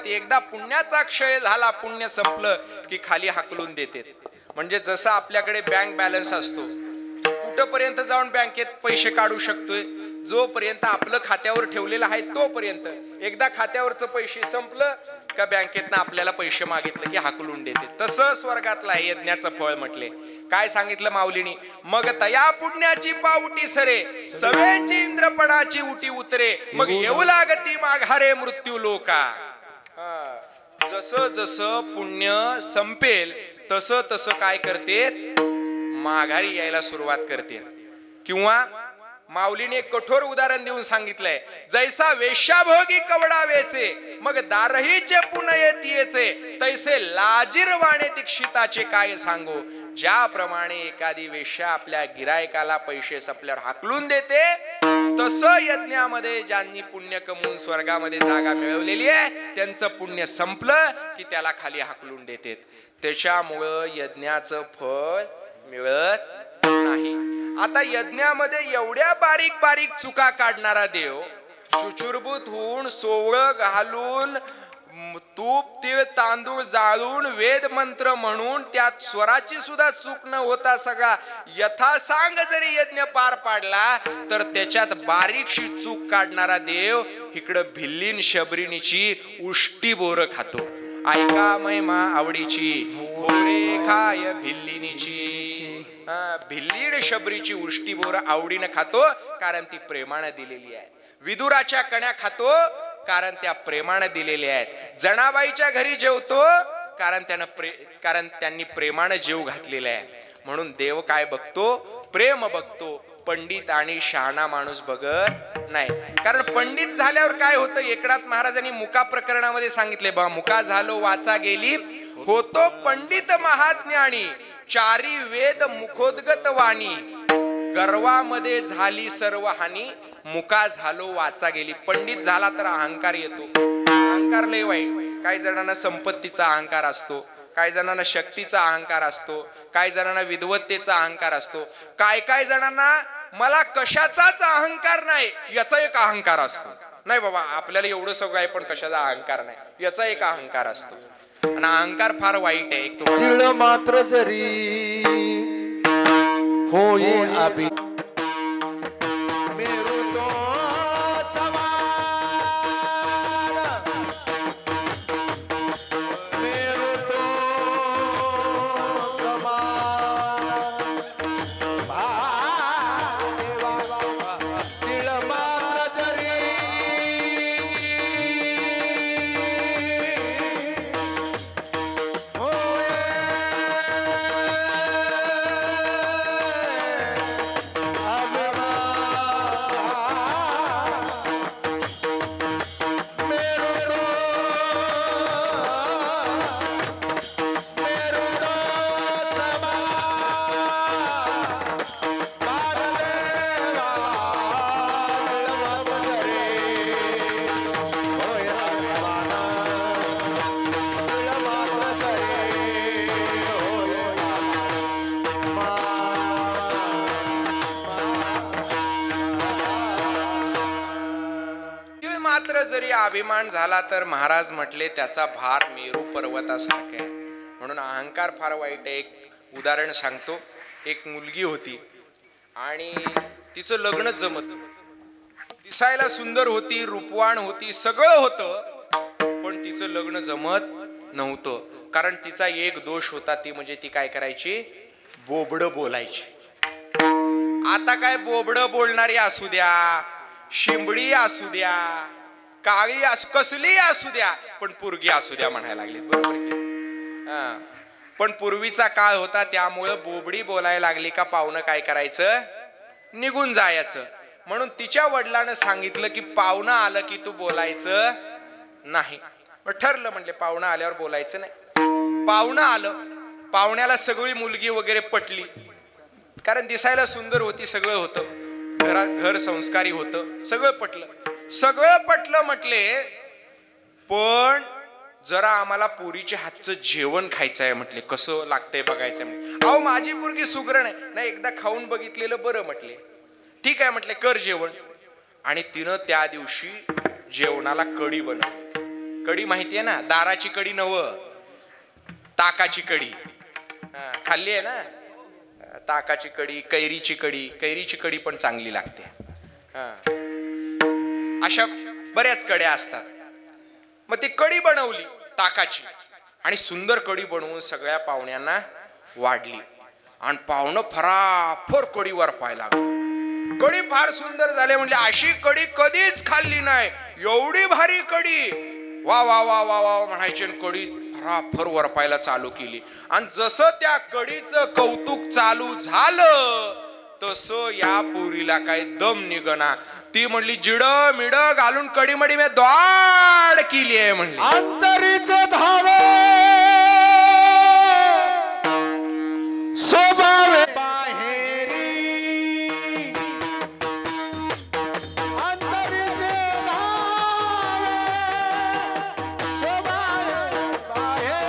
एकदा पुण्याचा क्षय झाला, पुण्य संपलं की खाली हाकलून देते. म्हणजे जसं आपल्याकडे बँक बॅलन्स असतो, कुठपर्यंत जाऊन बँकेत पैसे काढू शकतोय, जोपर्यंत आपलं खात्यावर ठेवलेलं आहे तोपर्यंत. एकदा खात्यावरचं पैसे संपलं का बँकेतनं आपल्याला पैसे मागितलं की हाकलून देते. तसं स्वर्गातलं आहे यज्ञाचं फळ म्हटले. काय सांगितलं माऊलीनी, मग तया पुण्याची पावटी सरे, सवेची इंद्रपडाची उटी उतरे, मग येऊ लागती माघारे मृत्यू लोका. जसं जसं पुण्य संपेल तसं तसं काय करते, माघारी यायला सुरुवात करते. किंवा माऊलीने एक कठोर उदाहरण देऊन सांगितलंय, जैसा वेश्याभोगी कवडा वेचे, मग दारही चेपून येतीचे, तैसे लाजीरवाणे दीक्षिताचे काय सांगो. ज्याप्रमाणे एखादी वेश्या आपल्या गिरायकाला पैसे संपल्यावर हाकलून देते, तसं यज्ञामध्ये ज्यांनी पुण्य कमवून स्वर्गामध्ये जागा मिळवलेली आहे त्यांचं पुण्य संपलं की त्याला खाली हाकलून देते. त्याच्यामुळं यज्ञाचं फळ मिळत नाही. आता यज्ञामध्ये एवढ्या बारीक बारीक चुका काढणारा देव शुचिर्भूत होऊन सोवळं घालून तूप तीळ तांदूळ जाळून वेद मंत्र म्हणून त्यात स्वराची सुद्धा चूक न होता सगळा यथासांग जरी यज्ञ पार पाडला, तर त्याच्यात बारीकशी चूक काढणारा देव इकडं भिल्लीन शबरीनीची उष्टी बोर खातो. ऐका महिमा आवडीची बोरे खाय भिल्लिनीची. भिल्लीड शबरीची उष्टी बोर आवडीनं खातो, कारण ती प्रेमानं दिलेली आहे. विदुराच्या कण्या खातो, कारण त्या प्रेमानं दिलेल्या आहेत. जनाबाईच्या घरी जेवतो, कारण त्यांनी प्रेमानं जीव घातलेला आहे. म्हणून देव काय बघतो, प्रेम बघतो. पंडित आणि शहाणा माणूस बघत नाही. कारण पंडित झाल्यावर काय होतं, एकनाथ महाराजांनी मुका प्रकरणामध्ये सांगितले, बा मुका झालो वाचा गेली, होतो पंडित महाज्ञानी, चारी वेद मुखोद्गत वाणी, गर्वामध्ये झाली सर्व हानी, मुका झालो वाचा गेली. पंडित झाला तर अहंकार येतो. अहंकार लय वाईट. काही जणांना संपत्तीचा अहंकार असतो, काही जणांना शक्तीचा अहंकार असतो, काही जणांना विद्वत्तेचा अहंकार असतो, काय जणांना मला कशाचाच अहंकार नाही याचा एक अहंकार असतो. नाही बाबा आपल्याला एवढं सगळं आहे पण कशाचा अहंकार नाही याचा एक अहंकार असतो. आणि अहंकार फार वाईट आहे. एक तिळ मात्र जरी होय अभि मेरू तो समान, मेरू तो समान. तिळ मात्र जरी जरी अभिमान झाला तर महाराज म्हटले त्याचा भार मेरू पर्वतासारखा आहे. म्हणून अहंकार फार वाईट आहे. एक उदाहरण सांगतो. एक मुलगी होती आणि तिचं लग्न जमत. दिसायला सुंदर होती, रूपवान होती, सगळं होतं, पण तिचं लग्न जमत नव्हतं. कारण तिचा एक दोष होता, ती म्हणजे ती काय करायची, बोबडं बोलायची. आता काय बोबडं बोलणारी असू द्या, शिंबडी असू द्या, काळी कसली असू द्या, पण पोरगी असू द्या म्हणायला लागली. बरोबर की? पण पूर्वीचा काळ होता त्यामुळं बोबडी बोलायला लागली का पाहुणं काय करायचं, निघून जायचं. म्हणून तिच्या वडिलांना सांगितलं की पाहुणं आलं की तू बोलायचं नाही. ठरलं, म्हणले पाहुणं आल्यावर बोलायचं नाही. पाहुणं आलं, पाहुण्याला सगळी मुलगी वगैरे पटली, कारण दिसायला सुंदर होती, सगळं होतं, घर संस्कारी होतं, सगळं पटलं. सगळं पटलं म्हटले, पण जरा आम्हाला पोरीच्या हातचं जेवण खायचं आहे म्हटले. कसं लागतंय बघायचं म्हटले. अहो माझी पोरगी सुगरण आहे. नाही एकदा खाऊन बघितलेलं बरं म्हटले. ठीक आहे म्हटले, कर जेवण. आणि तिनं त्या दिवशी जेवणाला कढी बनवली. कढी माहितीये ना, दाराची कढी नव्ह, ताकाची कढी. खाल्ली आहे ना, ताकाची कढी, कैरीची कढी. कैरीची कढी पण चांगली लागते. अशा बऱ्याच कढ्या असतात. मग ती कढी बनवली ताकाची आणि सुंदर कढी बनवून सगळ्या पाहुण्यांना वाढली. आणि पाहुणं फराफर कढी वरपायला लागली. कढी फार सुंदर झाली. म्हणजे अशी कढी कधीच खाल्ली नाही, एवढी भारी कढी, वा वा वा वा वा म्हणायची. कढी फराफर वरपायला चालू केली. आणि जसं त्या कढीचं कौतुक चालू झालं तसं या पोरीला काय दम निघना. ती म्हणली जिड मिड घालून कडी मडी मी द्वाड केली आहे म्हणली. अंतरीच धावे स्वभावे बाहेरी, अंतरीच धावे स्वभावे बाहेरी.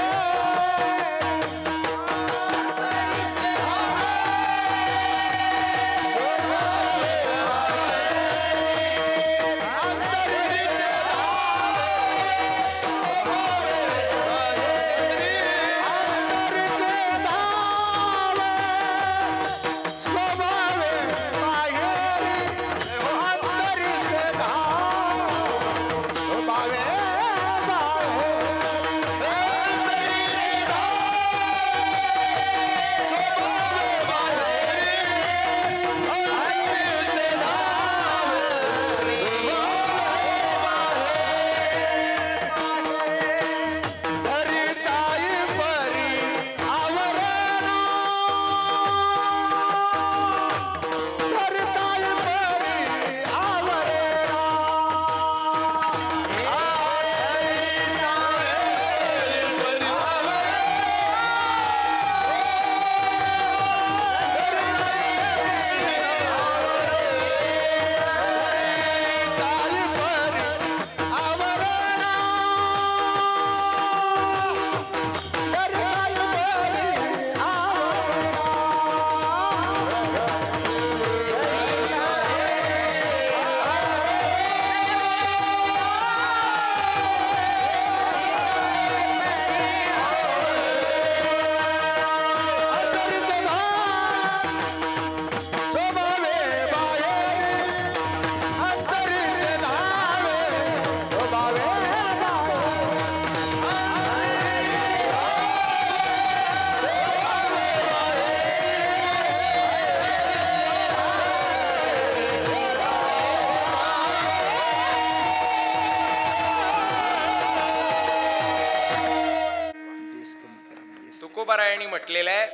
तुकोबारायांनी म्हटलेलं आहे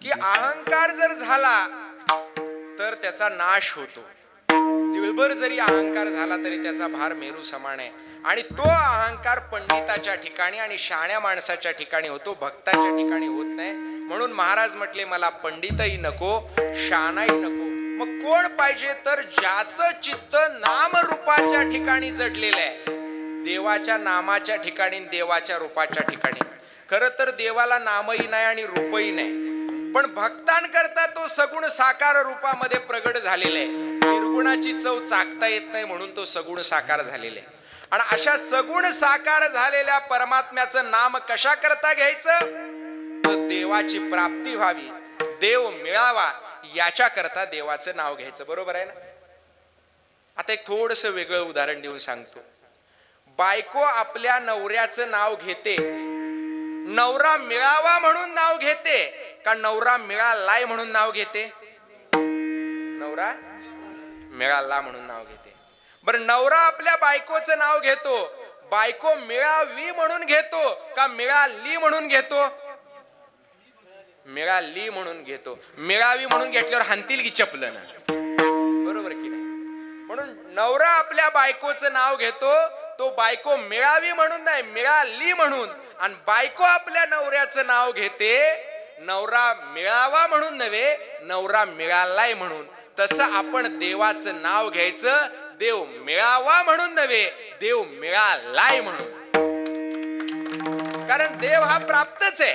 की अहंकार जर झाला तर त्याचा नाश होतो. दिवसभर जरी अहंकार झाला तरी त्याचा भार मेरू समान आहे. आणि तो अहंकार पंडिताच्या ठिकाणी आणि शहाण्या माणसाच्या ठिकाणी होतो, भक्ताच्या ठिकाणी होत नाही. म्हणून महाराज म्हटले मला पंडितही नको, शहाणाही नको. मग कोण पाहिजे? तर ज्याचं चित्त नाम रूपाच्या ठिकाणी जडलेलं आहे, देवाच्या नामाच्या ठिकाणी, देवाच्या रूपाच्या ठिकाणी. खरं तर देवाला नामही नाही आणि रूपही नाही, पण भक्तांकरता तो सगुण साकार रूपामध्ये प्रगट झालेला आहे. निर्गुणाची चव चाकता येत नाही म्हणून तो सगुण साकार झालेला आहे. आणि अशा सगुण साकार झालेल्या परमात्म्याचं नाम कशा करता घ्यायचं? तर देवाची प्राप्ती व्हावी, देव मिळावा, याच्या करता देवाचं नाव घ्यायचं. बरोबर आहे ना? आता एक थोडस वेगळं उदाहरण देऊन सांगतो. बायको आपल्या नवऱ्याचं नाव घेते, नवरा मिळावा म्हणून नाव घेते का नवरा मिळालाय म्हणून नाव घेते? नवरा मिळाला म्हणून नाव घेते. बरं, नवरा आपल्या बायकोचं नाव घेतो, बायको मिळावी म्हणून घेतो का मिळाली म्हणून घेतो? मिळाली म्हणून घेतो. मिळावी म्हणून घेतल्यावर हाणतील की चपलं ना, बरोबर की नाही? म्हणून नवरा आपल्या बायकोचं नाव घेतो, तो बायको मिळावी म्हणून नाही, मिळाली म्हणून. आणि बायको आपल्या नवऱ्याचं नाव घेते, नवरा मिळावा म्हणून नव्हे, नवरा मिळालाय म्हणून. तसं आपण देवाचं नाव घ्यायचं, देव मिळावा म्हणून नव्हे, देव मिळालाय म्हणून. कारण देव हा प्राप्तच आहे,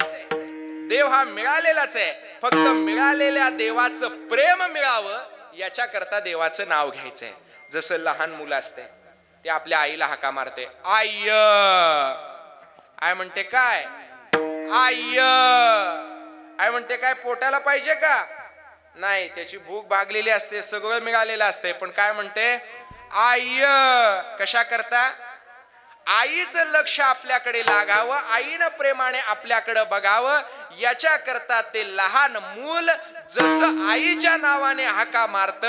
देव हा मिळालेलाच आहे. फक्त मिळालेल्या देवाचं प्रेम मिळावं याच्या करता देवाचं नाव घ्यायचंय. जसं लहान मुलं असते, ते आपल्या आईला हाका मारते, आय. आय म्हणते काय? आय. आय म्हणते काय? पोटाला पाहिजे का? नाही, त्याची भूक भागलेली असते, सगळं मिळालेलं असते, पण काय म्हणते? आय. कशा करता? आईचं लक्ष आपल्याकडे लागावं, आईनं प्रेमाने आपल्याकडे बघावं, याच्या करता ते लहान मूल जसं आईच्या नावाने हाका मारत,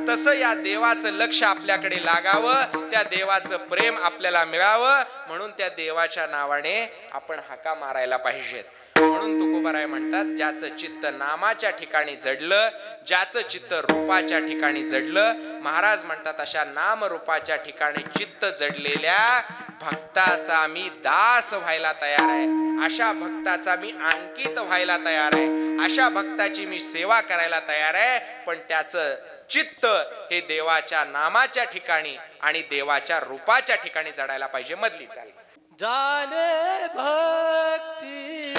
तसं या देवाचं लक्ष आपल्याकडे लागावं, त्या देवाचं प्रेम आपल्याला मिळावं, म्हणून त्या देवाच्या नावाने आपण हाका मारायला पाहिजेत. म्हणून तुकोबाराय म्हणतात, ज्याचं चित्त नामाच्या ठिकाणी जडलं, ज्याचं चित्त रूपाच्या ठिकाणी जडलं, महाराज म्हणतात अशा नाम रूपाच्या ठिकाणी चित्त जडलेल्या भक्ताचा मी दास व्हायला तयार आहे, अशा भक्ताचा मी अंकित व्हायला तयार आहे, अशा भक्ताची मी सेवा करायला तयार आहे. पण त्याचं चित्त हे देवाच्या नामाच्या ठिकाणी आणि देवाच्या रूपाच्या ठिकाणी जडायला पाहिजे. मधली चाल जाने भक्ती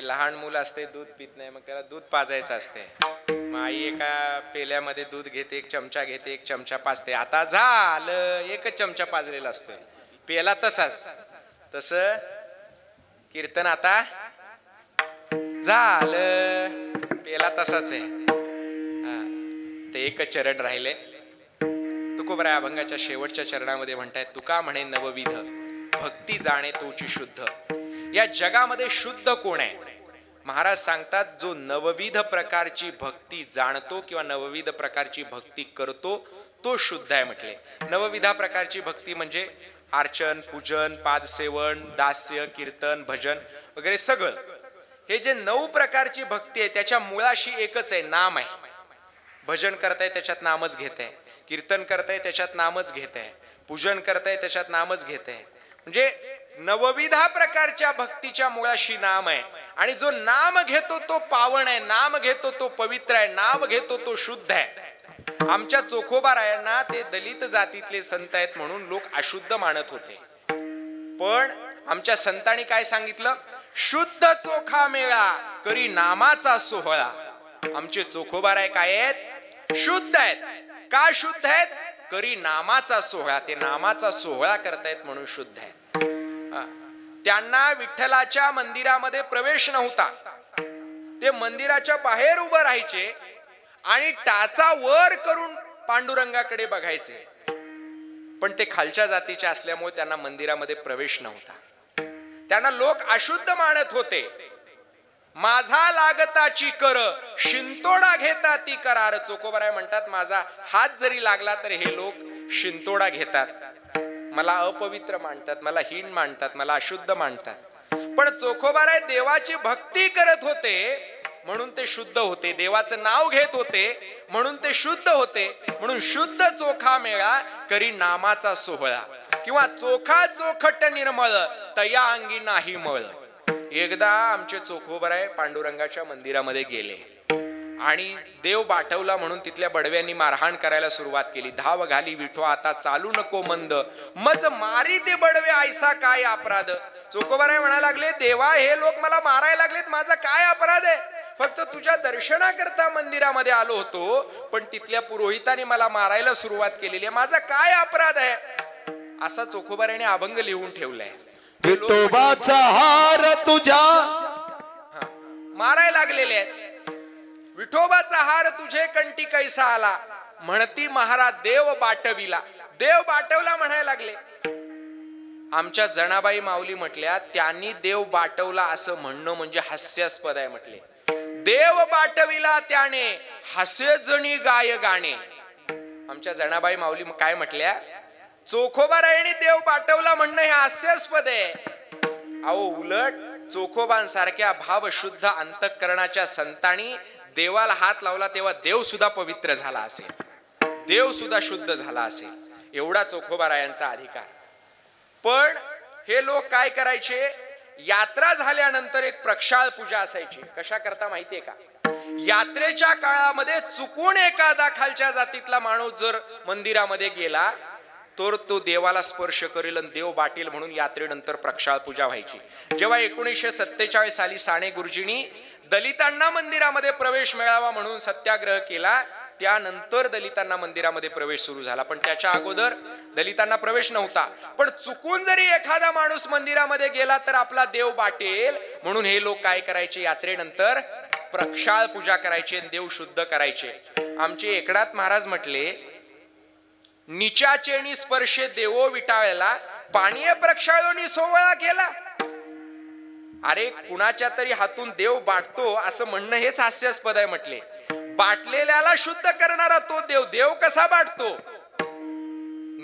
ते लहान मुलं असते दूध पित नाही, मग त्याला दूध पाजायचं असते. मग आई एका पेल्यामध्ये दूध घेते, एक चमचा घेते, एक चमचा पाजते. आता झालं, एकच चमचा पाजलेला असतोय, पेला तसाच. तसं कीर्तन आता झालं, पेला तसाच आहे. ते एकच चरण राहिले. तुकोबराय अभंगाच्या शेवटच्या चरणामध्ये म्हणतायत, तुका म्हणे नवविध भक्ती जाणे तोची शुद्ध. या जगामध्ये शुद्ध कोण आहे? महाराज सांगतात, जो नवविध प्रकारची भक्ती जाणतो किंवा नवविध प्रकारची भक्ती करतो तो शुद्ध आहे म्हटले. नवविधा प्रकारची भक्ती म्हणजे अर्चन, पूजन, पादसेवन, दास्य, कीर्तन, भजन वगैरे सगळं. हे जे 9 प्रकारची भक्ती आहे त्याच्या मुळाशी एकच आहे, नाम आहे. भजन करताय त्याच्यात नामच घेत आहे, कीर्तन करताय त्याच्यात नामच घेत आहे, पूजन करताय त्याच्यात नामच घेत आहे. म्हणजे नवविधा प्रकारच्या भक्तीच्या मुळाशी नाम आहे. आणि जो नाम घेतो तो पावन आहे, नाम घेतो तो पवित्र आहे, नाम घेतो तो शुद्ध आहे. आमच्या चोखोबारायांना ते दलित जातीतले संत आहेत म्हणून लोक अशुद्ध मानत होते. पण आमच्या संतांनी काय सांगितलं? शुद्ध चोखा मेळा करी नामाचा सोहळा. आमचे चोखोबाराय काय आहेत? शुद्ध आहेत. का शुद्ध आहेत? करी नामाचा सोहळा. ते नामाचा सोहळा करतायत म्हणून शुद्ध आहेत. त्यांना विठ्ठलाच्या मंदिरामध्ये प्रवेश नव्हता. ते मंदिराच्या बाहेर उभं राहायचे आणि टाचा वर करून पांडुरंगाकडे बघायचे. पण ते खालच्या जातीचे असल्यामुळे त्यांना मंदिरामध्ये प्रवेश नव्हता. त्यांना लोक अशुद्ध मानत होते. माझा लागताची कर शिंतोडा घेता ती करार. चोखोबाराय म्हणतात, माझा हात जरी लागला तर हे लोक शिंतोडा घेतात, मला अपवित्र मानतात, मला हीन मानतात, मला अशुद्ध मानतात. पण चोखोबाराय देवाची भक्ती करत होते म्हणून ते शुद्ध होते. देवाचं नाव घेत होते म्हणून ते शुद्ध होते. म्हणून शुद्ध चोखा मेळा करी नामाचा सोहळा. किंवा चोखा चोखट निर्मळ तया अंगी नाही मळ. एकदा आमचे चोखोबाराय पांडुरंगाच्या मंदिरामध्ये गेले आणि देव बाटवला म्हणून तिथल्या बडव्यांनी मारहाण करायला सुरुवात केली. धाव घाली विठो आता चालू नको मंद, मज मारी ते बडवे ऐसा काय अपराध. चोखोबाराय म्हणायला लागले, देवा हे लोक मला मारायला लागलेत, माझा काय अपराध आहे? फक्त तुझ्या दर्शनाकरता मंदिरामध्ये आलो होतो, पण तिथल्या पुरोहितांनी मला मारायला सुरुवात केलेली आहे, माझा काय अपराध आहे? असा चोखोबारायने अभंग लिहून ठेवलाय. विठोबाचा हार तुझ्या मारायला लागलेले आहेत. विठोबाचा हार तुझे कंठी कैसा आला, म्हणती महाराज देव बाटविला. देव बाटवला म्हणायला लागले. आमच्या जनाबाई माऊली म्हटल्या, त्यांनी देव बाटवला असं म्हणणं म्हणजे हास्यास्पद आहे म्हटले. देव बाटविला त्याने हास्य जणी गाय गाणे. आमच्या जनाबाई माऊली काय म्हटल्या? चोखोबारायांनी देव बाटवला म्हणणं हे हास्यास्पद आहे. अहो उलट चोखोबांसारख्या भावशुद्ध अंतःकरणाच्या संतांनी देवाला हात लावला तेव्हा देव सुद्धा पवित्र झाला असेल, देव सुद्धा शुद्ध झाला असेल. एवढा चोखोबारायांचा अधिकार. पण हे लोक काय करायचे? यात्रा झाल्यानंतर एक प्रक्षाळ पूजा असायची. कशा करता माहितीये का? यात्रेच्या काळामध्ये चुकून एखादा खालच्या जातीतला माणूस जर मंदिरामध्ये गेला तर तो देवाला स्पर्श करेल आणि देव बाटेल म्हणून यात्रेनंतर प्रक्षाळ पूजा व्हायची. जेव्हा 1947 साली साने गुरुजींनी दलितांना मंदिरामध्ये प्रवेश मिळावा म्हणून सत्याग्रह केला, त्यानंतर दलितांना मंदिरामध्ये प्रवेश सुरू झाला. पण त्याच्या अगोदर दलितांना प्रवेश नव्हता. पण चुकून जरी एखादा माणूस मंदिरामध्ये गेला तर आपला देव बाटेल म्हणून हे लोक काय करायचे? यात्रेनंतर प्रक्षाळ पूजा करायचे, देव शुद्ध करायचे. आमचे एकनाथ महाराज म्हटले, निचाचेनी स्पर्शे देवो विटाळला, पाणीय प्रक्षाळोनी सोहळा केला. अरे कुणाच्या तरी हातून देव बाटतो असं म्हणणं हेच हास्यास्पद आहे म्हटले. बाटलेल्याला शुद्ध करणारा तो देव, देव कसा बाटतो?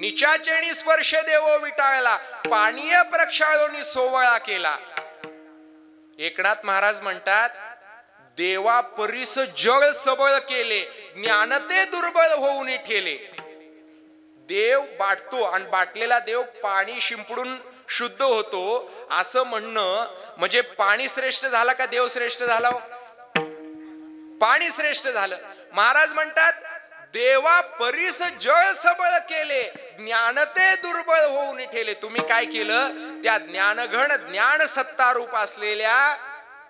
निचाचेनी स्पर्श देवो विटाळला, पाणीय प्रक्षाळोनी सोहळा केला. एकनाथ महाराज म्हणतात, देवा परीस जळ सबळ केले, ज्ञानते दुर्बळ होऊन ठेले. देव बाटतो आणि बाटलेला देव पाणी शिंपडून शुद्ध होतो असं म्हणणं म्हणजे पाणी श्रेष्ठ झाला का देव श्रेष्ठ झाला? पाणी श्रेष्ठ झालं. महाराज म्हणतात, देवा परीस जळ सबळ केले, ज्ञानते दुर्बळ होऊन ठेले. तुम्ही काय केलं? त्या ज्ञानघन ज्ञान सत्ता रूप असलेल्या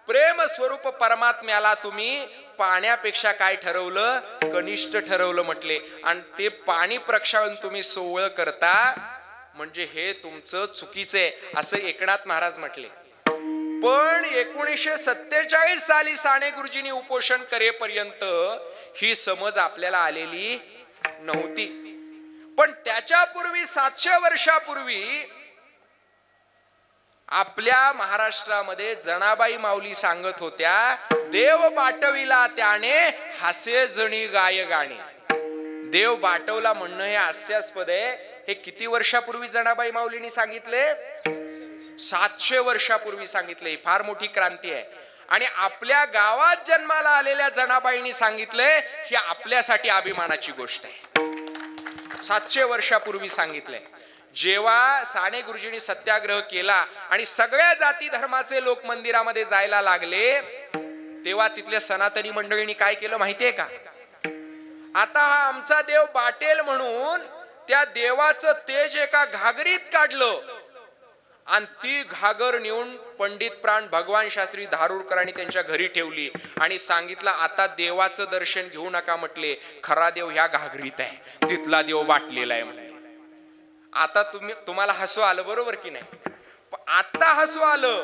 प्रेम स्वरूप परमात्म्याला तुम्ही पाण्यापेक्षा काय ठरवलं, कनिष्ठ ठरवलं म्हटले. आणि ते पाणी प्रक्षाळून तुम्ही सोवळ करता, म्हणजे हे तुमचं चुकीचं आहे असं एकनाथ महाराज म्हटले. पण 1947 साली साने गुरुजींनी उपोषण करेपर्यंत ही समज आपल्याला आलेली नव्हती. पण त्याच्यापूर्वी 700 वर्षापूर्वी आपल्या महाराष्ट्रामध्ये जनाबाई माऊली सांगत होत्या, देव बाटविला त्याने हास्य जणी गाय गाणे. देव बाटवला म्हणणं हे हास्यास्पद आहे. हे किती वर्षापूर्वी जनाबाई माऊलींनी सांगितले? 700 वर्षापूर्वी सांगितले. ही फार मोठी क्रांती आहे. आणि आपल्या गावात जन्माला आलेल्या जनाबाईंनी सांगितले, ही आपल्यासाठी अभिमानाची गोष्ट आहे. 700 वर्षापूर्वी सांगितले. जेव्हा साने गुरुजींनी सत्याग्रह केला आणि सगळ्या जाती धर्माचे लोक मंदिरामध्ये जायला लागले, तेव्हा तिथल्या सनातनी मंडळींनी काय केलं माहितीये का? आता हा आमचा देव बाटेल म्हणून त्या देवाचं तेज एका घागरीत काढलं आणि ती घागर नेऊन पंडित प्राण भगवान शास्त्री धारूरकरांनी त्यांच्या घरी ठेवली आणि सांगितलं, आता देवाचं दर्शन घेऊ नका म्हटले, खरा देव ह्या घागरीत आहे, तिथला देव बाटलेला आहे म्हटले. आता तुम्हाला हसू आलं बरोबर की नाही? आता हसू आलं.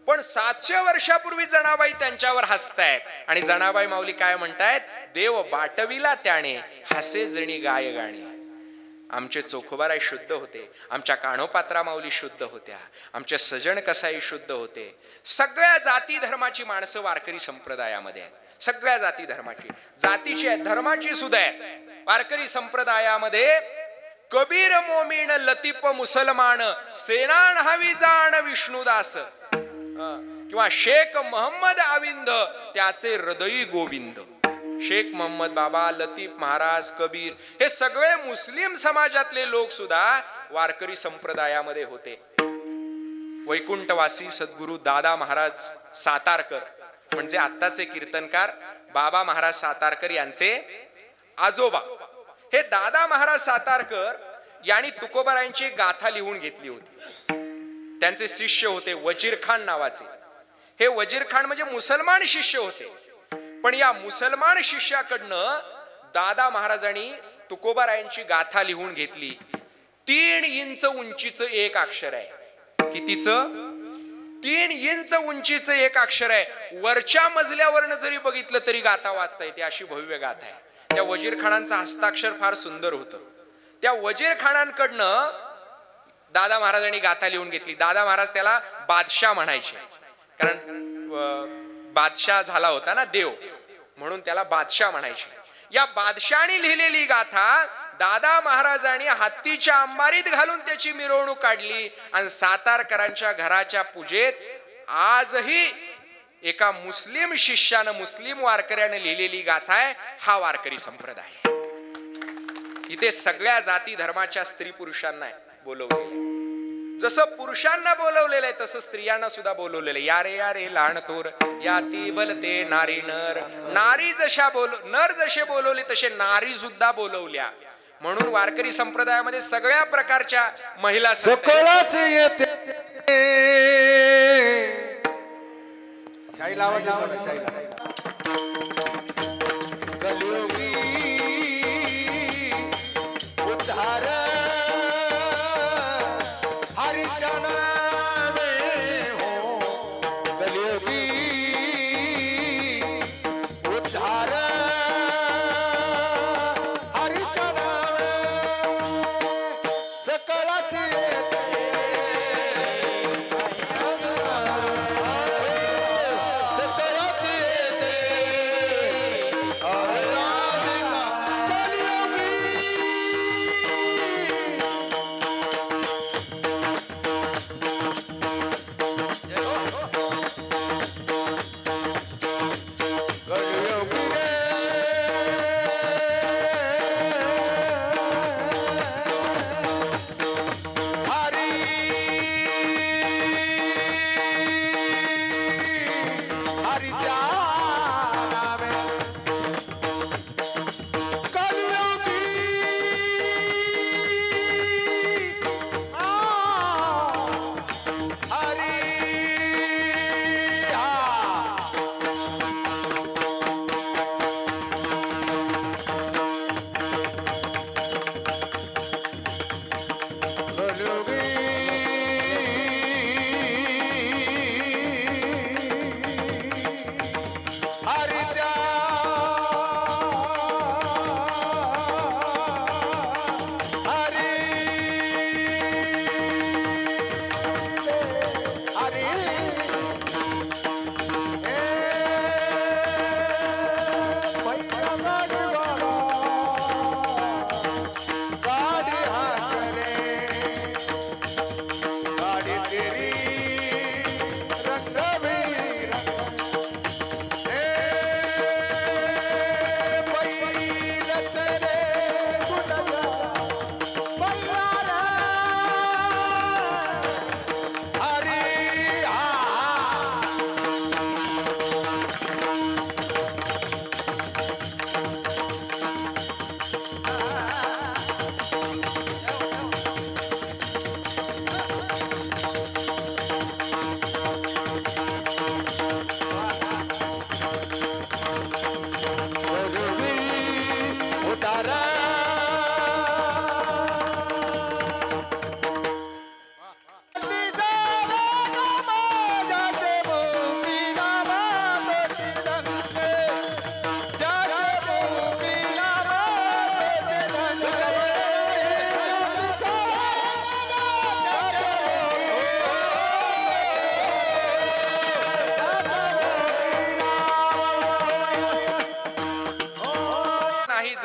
पण 700 वर्षापूर्वी जनाबाई त्यांच्यावर हसतायत. आणि जनाबाई माऊली काय म्हणतायत? देव बाटविला त्याने हसे जणी गाय गाणे. आमचे चोखोबाराय शुद्ध होते, आमच्या कान्होपात्रा माऊली शुद्ध होत्या, आमचे सजन कसाई शुद्ध होते. सगळ्या जाती धर्माची माणसं वारकरी संप्रदायामध्ये आहेत. सगळ्या जाती धर्माची, जातीची आहेत, धर्माची सुद्धा आहे. वारकरी संप्रदायामध्ये कबीर मोमीन लतीफ मुसलमान, सेनान हवी जाण विष्णुदास, किंवा शेख मोहम्मद अविंद त्याचे हृदयी गोविंद. शेख मोहम्मद बाबा, लतीफ महाराज, कबीर हे सगळे मुस्लिम समाजातले लोक सुद्धा वारकरी संप्रदायामध्ये होते. वैकुंठवासी सद्गुरु दादा महाराज सातारकर म्हणजे आत्ताचे कीर्तनकार बाबा महाराज सातारकर यांचे आजोबा. हे दादा महाराज सातारकर यांनी तुकोबारायांची गाथा लिहून घेतली होती. त्यांचे शिष्य होते वजीर खान नावाचे. हे वजीर खान म्हणजे मुसलमान शिष्य होते. पण या मुसलमान शिष्याकडनं दादा महाराजांनी तुकोबारायांची गाथा लिहून घेतली. 3 इंच उंचीचं एक अक्षर आहे. कितीचं? 3 इंच उंचीचं एक अक्षर आहे. वरच्या मजल्यावरनं जरी बघितलं तरी गाथा वाचता येते, अशी भव्य गाथा आहे. त्या वजीर खानांचं हस्ताक्षर फार सुंदर होतं. त्या वजीर खानांकडनं दादा महाराजांनी गाथा लिहून घेतली. दादा महाराज त्याला बादशाह म्हणायचे, कारण बादशाह झाला होता ना देव, म्हणून त्याला बादशाह म्हणायचे. या बादशाहाने लिहिलेली गाथा दादा महाराजांनी हत्तीच्या अंबारीत घालून त्याची मिरवणूक काढली. आणि सातारकरांच्या घराच्या पूजेत आजही एका मुस्लिम शिष्यानं, मुस्लिम वारकऱ्यानं लिहिलेली गाथा आहे. हा वारकरी संप्रदाय. इथे सगळ्या जाती धर्माच्या स्त्री पुरुषांना बोलवलेलं. जसं पुरुषांना बोलवलेलं आहे तसं स्त्रियांना सुद्धा बोलवलेलं आहे. या रे लहान थोर या ती बलते नारी नर. नारी जशा नर जसे बोलवले तसे नारी सुद्धा बोलवल्या. म्हणून वारकरी संप्रदायामध्ये सगळ्या प्रकारच्या महिला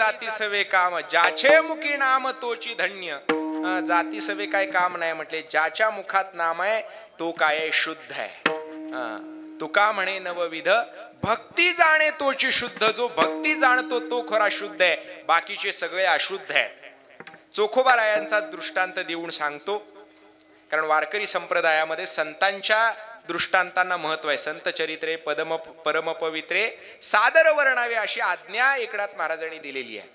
जाती सवे काम, ज्याचे मुखी नाम तोची धन्य. जाती सवे काय काम नाही म्हटले, ज्याच्या मुखात नाम आहे तो काय शुद्ध आहे. तुका म्हणे नवविध, भक्ती जाणे तोची शुद्ध. जो भक्ती जाणतो तो खरा शुद्ध आहे, बाकीचे सगळे अशुद्ध आहेत. चोखोबा रायांचाच दृष्टांत देऊन सांगतो, कारण वारकरी संप्रदायामध्ये संतांच्या दृष्टांतांना महत्व आहे. संत चरित्रे परमपवित्रे सादर वर्णावे अशी आज्ञा एकनाथ महाराजांनी दिलेली आहे.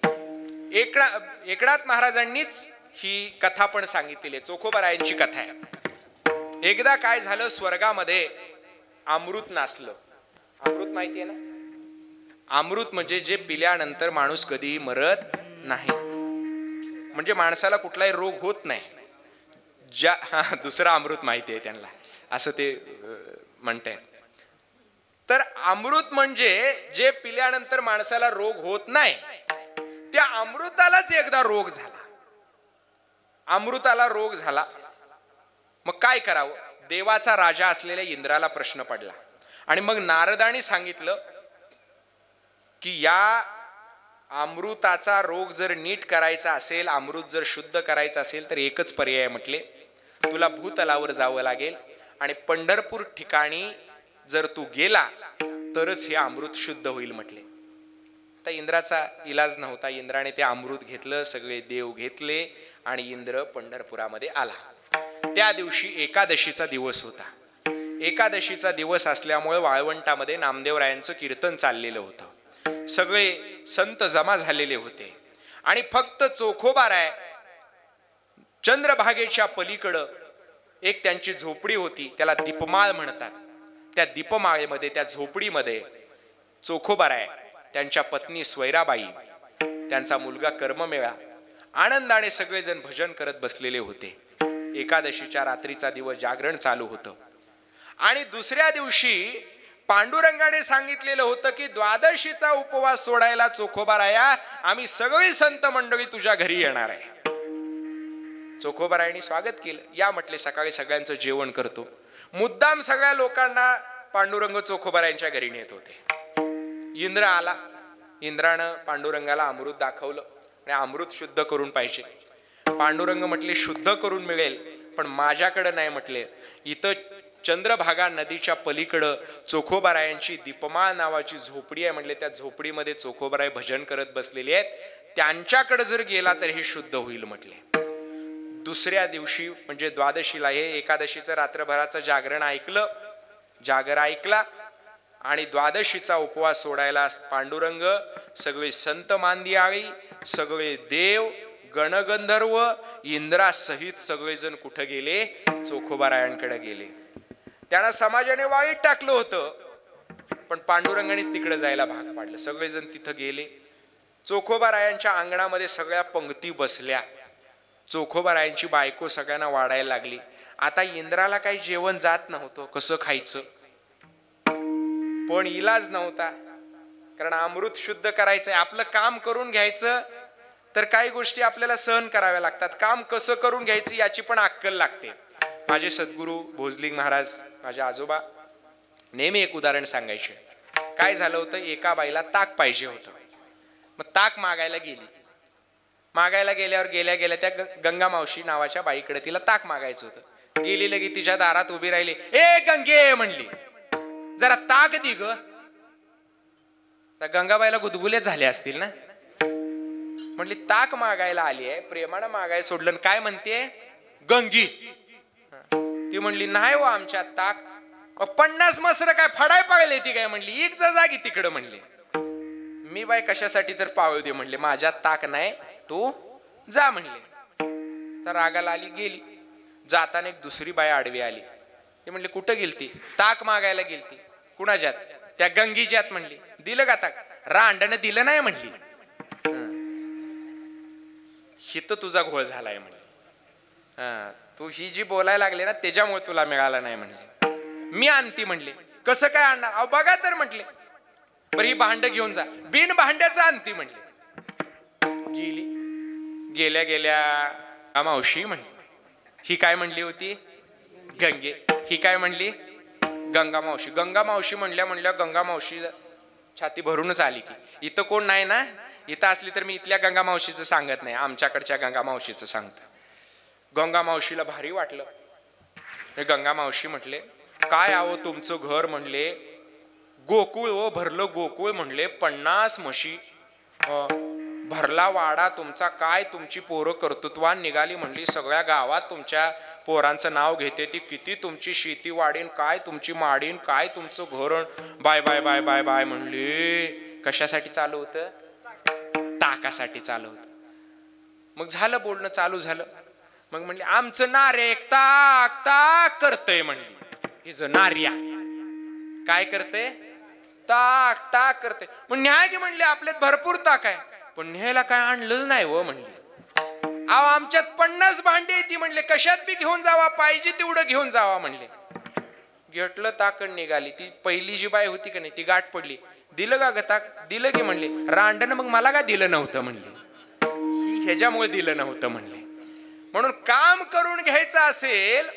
एकनाथ महाराजांनीच ही कथा पण सांगितलेली आहे. चोखोबा रायांची कथा आहे. एकदा काय झालं, स्वर्गामध्ये अमृत नासलं. अमृत माहिती आहे ना? अमृत म्हणजे जे पिल्यानंतर माणूस कधीही मरत नाही, म्हणजे माणसाला कुठलाही रोग होत नाही. दुसरं अमृत माहिती आहे त्यांना, असं ते म्हणताय. तर अमृत म्हणजे जे पिल्यानंतर माणसाला रोग होत नाही, त्या अमृतालाच एकदा रोग झाला. अमृताला रोग झाला, मग काय करावं? देवाचा राजा असलेल्या इंद्राला प्रश्न पडला. आणि मग नारदांनी सांगितलं की या अमृताचा रोग जर नीट करायचा असेल, अमृत जर शुद्ध करायचं असेल तर एकच पर्याय म्हटले, तुला भूतलावर जावं लागेल आणि पंढरपूर ठिकाणी जर तू गेला तरच हे अमृत शुद्ध होईल म्हटले. तर इंद्राचा इलाज नव्हता. इंद्राने ते अमृत घेतलं, सगळे देव घेतले आणि इंद्र पंढरपुरामध्ये आला. त्या दिवशी एकादशीचा दिवस होता. एकादशीचा दिवस असल्यामुळे वाळवंटामध्ये नामदेवरायांचं कीर्तन चाललेलं होतं. सगळे संत जमा झालेले होते आणि फक्त चोखोबाराय चंद्रभागेच्या पलीकडं एक त्यांची झोपडी होती, त्याला दीपमाळ म्हणतात. त्या दीपमाळेमध्ये, त्या झोपडीमध्ये चोखोबाराय, त्यांच्या पत्नी स्वैराबाई, त्यांचा मुलगा कर्ममेळा आनंदाने सगळेजण भजन करत बसलेले होते. एकादशीच्या रात्रीचा दिवस जागरण चालू होतं. आणि दुसऱ्या दिवशी पांडुरंगाने सांगितलेलं होतं की द्वादशीचा उपवास सोडायला चोखोबाराया, आम्ही सगळी संत मंडळी तुझ्या घरी येणार आहे. चोखोबारायांनी स्वागत केलं. या म्हटले, सकाळी सगळ्यांचं जेवण करतो. मुद्दाम सगळ्या लोकांना पांडुरंग चोखोबारायांच्या घरी नेत होते. इंद्र आला. इंद्रानं पांडुरंगाला अमृत दाखवलं आणि अमृत शुद्ध करून पाहिजे. पांडुरंग म्हटले, शुद्ध करून मिळेल, पण माझ्याकडे नाही म्हटले. इथं चंद्रभागा नदीच्या पलीकडं चोखोबारायांची दीपमाळ नावाची झोपडी आहे म्हटले. त्या झोपडीमध्ये चोखोबाराय भजन करत बसलेले आहेत, त्यांच्याकडे जर गेला तर हे शुद्ध होईल म्हटले. दुसऱ्या दिवशी म्हणजे द्वादशीला हे एकादशीचं रात्रभराचं जागरण ऐकलं, जागर ऐकला आणि द्वादशीचा उपवास सोडायला पांडुरंग, सगळे संत मांदियाळी, सगळे देव, गणगंधर्व, इंद्रासहित सगळेजण कुठं गेले? चोखोबारायांकडे गेले. त्यांना समाजाने वाईट टाकलं होतं, पण पांडुरंगानेच तिकडे जायला भाग पाडलं. सगळेजण तिथं गेले. चोखोबारायांच्या अंगणामध्ये सगळ्या पंक्ती बसल्या. चोखोबारायांची बायको सगळ्यांना वाढायला लागली. आता इंद्राला काही जेवण जात नव्हतं, कसं खायचं? पण इलाज नव्हता, कारण अमृत शुद्ध करायचंय. आपलं काम करून घ्यायचं तर काही गोष्टी आपल्याला सहन कराव्या लागतात. काम कसं करून घ्यायचं याची पण अक्कल लागते. माझे सद्गुरू भोजलिंग महाराज, माझे आजोबा, नेहमी एक उदाहरण सांगायचे. काय झालं होतं, एका बाईला ताक पाहिजे होतं. मग ताक मागायला गेली. मागायला गेल्यावर गेल्या गेल्या त्या गंगा मावशी नावाच्या बाईकडे तिला ताक मागायचं होतं. गेली लगी तिच्या दारात उभी राहिली. ए गंगे म्हणली, जरा ताक दि ग. तर गंगाबाईला गुदगुलेच झाले असतील ना. म्हणली ताक मागायला आली आहे, प्रेमानं मागायला सोडलं. काय म्हणते? गंगी. ती म्हणली, नाही हो आमच्या ताक. 50 मसर काय फडाय पाळले ती काय? म्हणली, एक जागी तिकडं. म्हणले, मी बाई कशासाठी तर पाळू दे म्हणले, माझ्यात ताक नाही, तू जा म्हणले. तर रागाला आली, गेली. जाताना एक दुसरी बाई आडवी आली. ती म्हणली, कुठं गेलती? ताक मागायला गेलती. कुणाच्यात? त्या गंगीच्यात. म्हणली, दिलं का ताक? रांडनं दिलं नाही म्हणली. हित तुझा घोळ झालाय म्हणले. तू ही जी बोलायला लागले ना त्याच्यामुळे तुला मिळाला नाही म्हणले. मी आणती म्हणले. कसं काय आणणार? अहो बघा तर म्हटले. बरं ही भांड घेऊन जा. बिन भांड्याचं आणती म्हणले. गेली. गेल्या गेल्या मावशी म्हणली. ही काय म्हणली होती? गंगे. ही काय म्हणली? गंगा मावशी. गंगा मावशी म्हणल्या गंगा मावशी छाती भरूनच आली की इथं कोण नाही ना, इथं असली तर मी इथल्या गंगा मावशीचं सांगत नाही, आमच्याकडच्या गंगा मावशीचं सांगतो. गंगा मावशीला भारी वाटलं. ते गंगा मावशी म्हटले, काय आहो तुमचं घर म्हणले गोकुळ हो, भरलं गोकुळ म्हणले, 50 म्हशी, भरला वाडा तुमचा, काय तुमची पोरं कर्तृत्वान निघाली म्हणली, सगळ्या गावात तुमच्या पोरांचं नाव घेते ती, किती तुमची शेती वाढीन, काय तुमची माडीन, काय तुमचं घरण, bye bye bye bye bye म्हणले. कशासाठी चालू होतं? ताकासाठी चालू होतं. मग झालं बोलणं, चालू झालं. मग म्हणले आमचं नारे ताक ताक करतय म्हणली. हिज नार्या काय करते? ताक ताक करते. मग न्याय की म्हणले आपल्यात भरपूर ताक आहे, पण न्यायला काय आणलं नाही व म्हणली. अहो आमच्यात 50 भांडी ती म्हणले, कशात बी घेऊन जावा, पाहिजे तेवढं घेऊन जावा म्हणले. घेतलं ताकण निघाली. ती पहिली जी बाई होती का नाही ती गाठ पडली. दिलं का ग ताक? दिलं की म्हणले. रांडनं मग मला का दिलं नव्हतं म्हणले. ही ह्याच्यामुळे दिलं नव्हतं म्हणले. म्हणून काम करून घ्यायचं असेल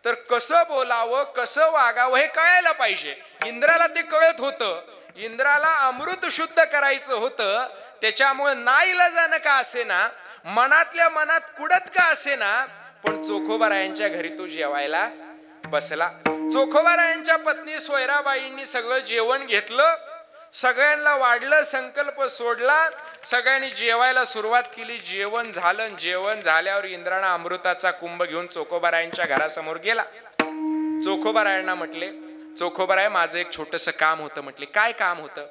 तर कसं बोलावं, कसं वागावं हे कळायला पाहिजे. इंद्राला ते कळत होतं. इंद्राला अमृत शुद्ध करायचं होतं. त्याच्यामुळे नाईलाजानं का असेना, मनातल्या मनात कुडत का असेना, पण चोखोबारायांच्या घरी तो जेवायला बसला. चोखोबारायांच्या पत्नी सोयराबाईंनी सगळं जेवण घेतलं, सगळ्यांना वाढलं, संकल्प सोडला, सगळ्यांनी जेवायला सुरुवात केली. जेवण झालं. जेवण झाल्यावर इंद्रानं अमृताचा कुंभ घेऊन चोखोबारायांच्या घरासमोर गेला. चोखोबारायांना म्हटले, चोखोबाराय माझं एक छोटंसं काम होतं. म्हटले काय काम होतं?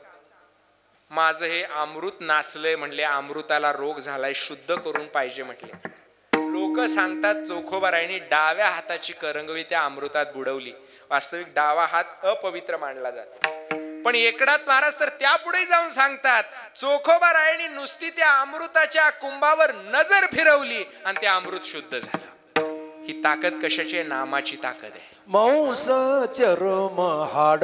माझं हे अमृत नासलंय म्हणले, अमृताला रोग झालाय, शुद्ध करून पाहिजे म्हटले. लोक सांगतात चोखोबारायांनी डाव्या हाताची करंगळी त्या अमृतात बुडवली. वास्तविक डावा हात अपवित्र मानला जातो. पण एकनाथ महाराज तर त्या पुढे जाऊन सांगतात चोखोबारायांनी नुसती त्या अमृताच्या कुंभावर नजर फिरवली आणि ते अमृत शुद्ध झालं. ही ताकद कशाची आहे? नामाची ताकद आहे. मांस चरम हाड.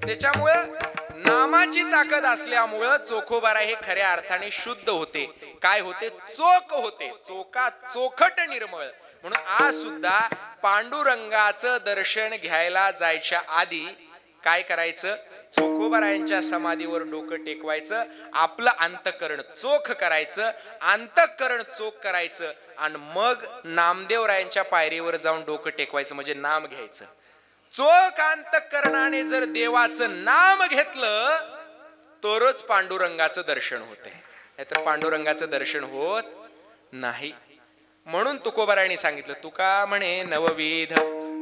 त्याच्यामुळं नामाची ताकद असल्यामुळं चोखोबाराय हे खऱ्या अर्थाने शुद्ध होते. काय होते? चोख होते. चोका चोखट निर्मळ. म्हणून आज सुद्धा पांडुरंगाचं दर्शन घ्यायला जायच्या आधी काय करायचं? चोखोबारायांच्या समाधीवर डोकं टेकवायचं, आपलं अंतःकरण चोख करायचं, अंतःकरण चोख करायचं आणि मग नामदेवरायांच्या पायरीवर जाऊन डोकं टेकवायचं, म्हणजे नाम घ्यायचं. चोख अंतःकरणाने जर देवाचं नाम घेतलं तरच पांडुरंगाचं दर्शन होते, नाहीतर पांडुरंगाचं दर्शन होत नाही. म्हणून तुकोबारायांनी सांगितलं, तुका म्हणे नवविध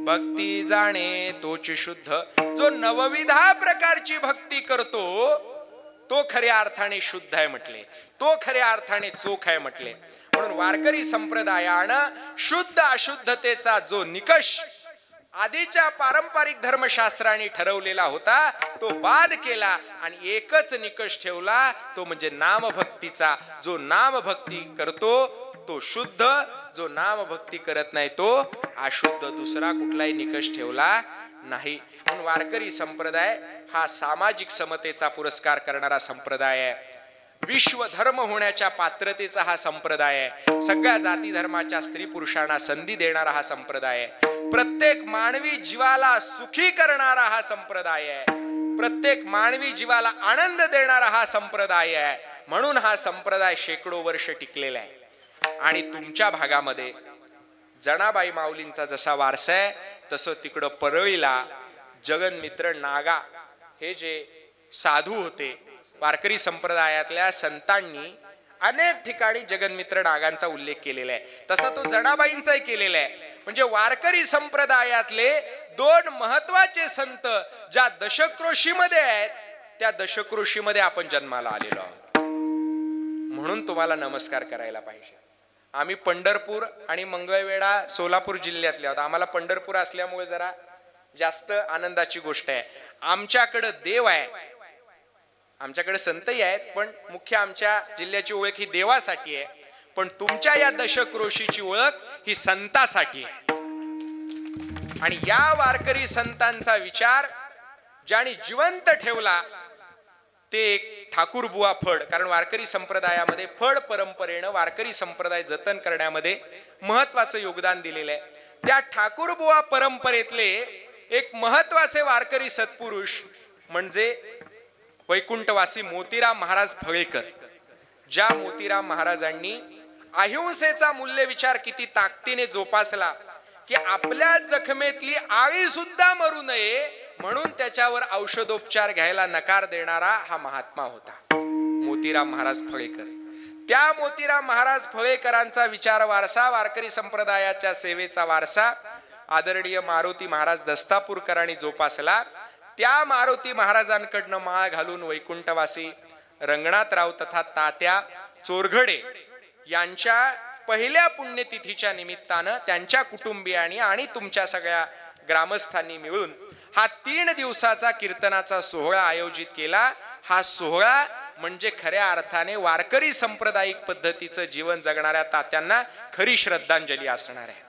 भक्ती जाणे तोची शुद्ध. जो नवविधा प्रकारची भक्ती करतो तो खऱ्या अर्थाने शुद्ध आहे म्हटले, तो खऱ्या अर्थाने चोख आहे म्हटले. म्हणून वारकरी संप्रदायानं शुद्ध अशुद्धतेचा जो निकष आधीच्या पारंपरिक धर्मशास्त्राने ठरवलेला होता तो बाद केला आणि एकच निकष ठेवला, तो म्हणजे नामभक्तीचा. जो नामभक्ती करतो तो शुद्ध, जो नामभक्ती करत नाही तो अशुद्ध. दुसरा कुठलाही निकष ठेवला नाही. म्हणून वारकरी संप्रदाय हा सामाजिक समतेचा पुरस्कार करणारा संप्रदाय आहे. विश्व धर्म होण्याच्या पात्रतेचा हा संप्रदाय आहे. सगळ्या जाती धर्माच्या स्त्री पुरुषांना संधी देणारा हा संप्रदाय आहे. प्रत्येक मानवी जीवाला सुखी करणारा हा संप्रदाय आहे. प्रत्येक मानवी जीवाला आनंद देणारा हा संप्रदाय आहे. म्हणून हा संप्रदाय शेकडो वर्ष टिकलेला आहे. आणि तुमच्या भागामध्ये जनाबाई माऊलींचा जसा वारसा आहे तसं तिकडं परळीला जगन्मित्र नागा हे जे साधू होते, वारकरी संप्रदायातल्या संतांनी अनेक ठिकाणी जगन्मित्र नागांचा उल्लेख केलेला आहे. तसा तो जनाबाईंचाही केलेला आहे. म्हणजे वारकरी संप्रदायातले 2 महत्वाचे संत ज्या दशक्रोशीमध्ये आहेत त्या दशक्रोशीमध्ये आपण जन्माला आलेलो आहोत. म्हणून तुम्हाला नमस्कार करायला पाहिजे. आम्ही पंढरपूर आणि मंगळवेढा सोलापूर जिल्ह्यातले आहोत. आम्हाला पंढरपूर असल्यामुळे जरा जास्त आनंदाची गोष्ट आहे. आमच्याकडे देव आहे, आमच्याकडे संतही आहेत, पण मुख्य आमच्या जिल्ह्याची ओळख ही देवासाठी आहे. पण तुमच्या या दशक्रोशीची ओळख ही संतासाठी आहे. आणि या वारकरी संतांचा विचार ज्याने जिवंत ठेवला ते एक ठाकूर बुवा फड. कारण वारकरी संप्रदायामध्ये फड परंपरेनं वारकरी संप्रदाय जतन करण्यामध्ये महत्वाचं योगदान दिलेलं आहे. त्या ठाकूर बुवा परंपरेतले एक महत्वाचे वारकरी सत्पुरुष म्हणजे वैकुंठवासी मोतीराम महाराज फळेकर, ज्या मोतीराम महाराजांनी अहिंसेचा मूल्य विचार किती ताकदीने जोपासला की आपल्या जखमेतली आळी सुद्धा मरू नये म्हणून त्याच्यावर औषधोपचार घ्यायला नकार देणारा हा महात्मा होता मोतीराम महाराज फळेकर. त्या मोतीराम महाराज फळेकरांचा विचार वारसा, वारकरी संप्रदायाच्या सेवेचा वारसा आदरणीय मारुती महाराज दस्तापूरकरांनी जोपासला. त्या मारुती महाराजांकडनं माळ घालून वैकुंठवासी रंगनाथराव तथा तात्या चोरघडे यांच्या पहिल्या पुण्यतिथीच्या निमित्तानं त्यांच्या कुटुंबियांनी आणि तुमच्या सगळ्या ग्रामस्थांनी मिळून हा 3 दिवसाचा कीर्तनाचा सोहळा आयोजित केला. हा सोहळा म्हणजे खऱ्या अर्थाने वारकरी सांप्रदायिक पद्धतीचं जीवन जगणाऱ्या तात्यांना खरी श्रद्धांजली असणार आहे.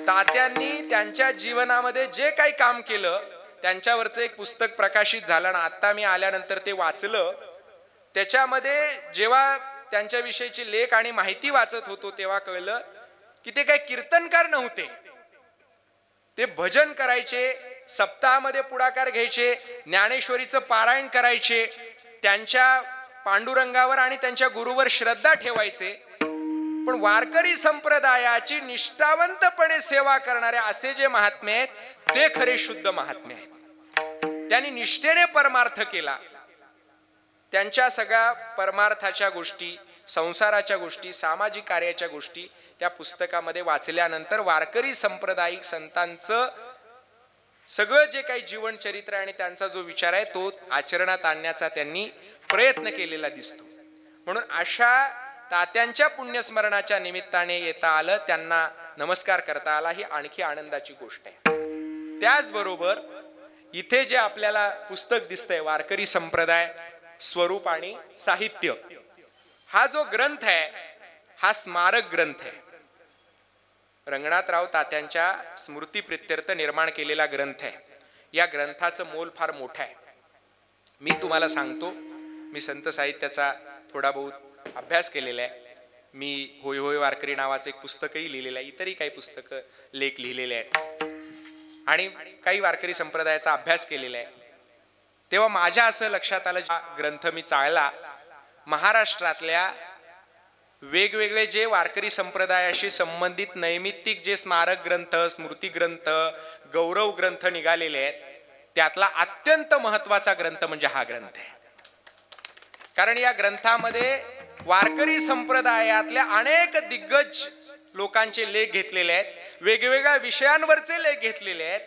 तात्यांनी त्यांच्या जीवनामध्ये जे काही काम केलं त्यांच्यावरचं एक पुस्तक प्रकाशित झालं ना, आता मी आल्यानंतर ते वाचलं. त्याच्यामध्ये जेव्हा त्यांच्याविषयीची लेख आणि माहिती वाचत होतो तेव्हा कळलं की ते काही कीर्तनकार नव्हते. ते भजन करायचे, सप्ताहामध्ये पुढाकार घ्यायचे, ज्ञानेश्वरीचं पारायण करायचे, त्यांच्या पांडुरंगावर आणि त्यांच्या गुरुवर श्रद्धा ठेवायचे. पण वारकरी संप्रदायाची निष्ठावंतपणे सेवा करणारे असे जे महात्मे आहेत ते खरे शुद्ध महात्मे आहेत. त्यांनी निष्ठेने परमार्थ केला. त्यांच्या सगळ्या परमार्थाच्या गोष्टी, संसाराच्या गोष्टी, सामाजिक कार्याच्या गोष्टी त्या पुस्तकामध्ये वाचल्यानंतर वारकरी संप्रदायिक संतांचं सगळं जे काही जीवन चरित्र आणि त्यांचा जो विचार आहे तो आचरणात आणण्याचा त्यांनी प्रयत्न केलेला दिसतो. म्हणून अशा तात्यांच्या पुण्यस्मरणाच्या निमित्ताने येता आलं, त्यांना नमस्कार करता आला, ही आणखी आनंदाची गोष्ट आहे. त्याचबरोबर इथे जे आपल्याला पुस्तक दिसतंय वारकरी संप्रदाय स्वरूप आणि साहित्य, हा जो ग्रंथ आहे हा स्मारक ग्रंथ आहे. रंगनाथराव तात्यांच्या स्मृती प्रित्यर्थ निर्माण केलेला ग्रंथ आहे. या ग्रंथाचं मोल फार मोठं आहे. मी तुम्हाला सांगतो, मी संत साहित्याचा थोडा बहुत अभ्यास केलेला आहे. मी होय होय वारकरी नावाचं एक पुस्तकही लिहिलेलं आहे, इतरही काही पुस्तकं लेख लिहिलेले आहेत आणि काही वारकरी संप्रदायाचा अभ्यास केलेला आहे. तेव्हा माझ्या असं लक्षात आलं, हा ग्रंथ मी चाळला, महाराष्ट्रातल्या वेगवेगळे जे वारकरी संप्रदायाशी संबंधित नैमित्तिक जे स्मारक ग्रंथ, स्मृती ग्रंथ, गौरव ग्रंथ निघालेले आहेत त्यातला अत्यंत महत्वाचा ग्रंथ म्हणजे हा ग्रंथ आहे. कारण या ग्रंथामध्ये वारकरी संप्रदायातल्या अनेक दिग्गज लोकांचे लेख घेतलेले आहेत, वेगवेगळ्या विषयांवरचे लेख घेतलेले आहेत.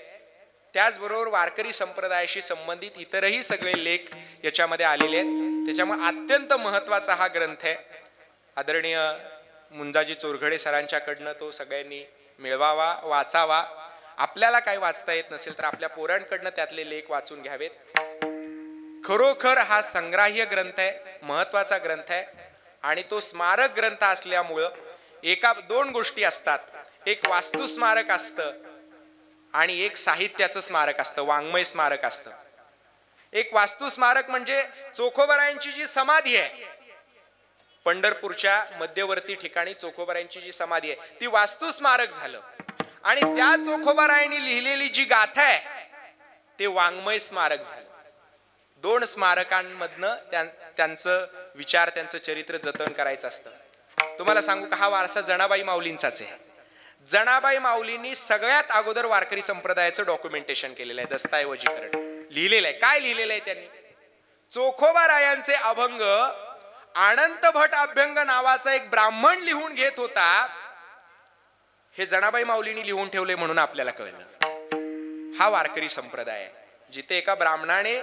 त्याचबरोबर वारकरी संप्रदायाशी संबंधित इतरही सगळे लेख याच्यामध्ये आलेले आहेत. त्याच्यामुळे अत्यंत महत्वाचा हा ग्रंथ आहे. आदरणीय मुंजाजी चोरघडे सरांच्याकडनं तो सगळ्यांनी मिळवावा, वाचावा. आपल्याला काही वाचता येत नसेल तर आपल्या पोरांकडनं त्यातले लेख वाचून घ्यावेत. खरोखर हा संग्राह्य ग्रंथ आहे, महत्वाचा ग्रंथ आहे आणि तो स्मारक ग्रंथ असल्यामुळं 1-2 गोष्टी असतात. एक वास्तू स्मारक असतं आणि एक साहित्याचं स्मारक असतं, वाङ्मय स्मारक असतं. एक वास्तू स्मारक म्हणजे चोखोबरायांची जी समाधी आहे, पंढरपूरच्या मध्यवर्ती ठिकाणी चोखोबरायांची जी समाधी आहे ती वास्तू स्मारक झालं. आणि त्या चोखोबरायांनी लिहिलेली जी गाथा आहे ते वाङ्मय स्मारक झालं. 2 स्मारकांमधनं त्यांचं विचार, त्यांचं चरित्र जतन करायचं असतं. तुम्हाला सांगू का, हा वारसा जनाबाई माऊलींचाच आहे. जनाबाई माऊलींनी सगळ्यात अगोदर वारकरी संप्रदायाचं डॉक्युमेंटेशन केलेलं आहे, दस्तऐवजीकरण लिहिलेलं आहे. काय लिहिलेलं आहे त्यांनी? चोखोबारायांचे अभंग अनंत भट अभ्यंग नावाचा एक ब्राह्मण लिहून घेत होता, हे जनाबाई माऊलींनी लिहून ठेवले म्हणून आपल्याला कळलं. हा वारकरी संप्रदाय आहे जिथे एका ब्राह्मणाने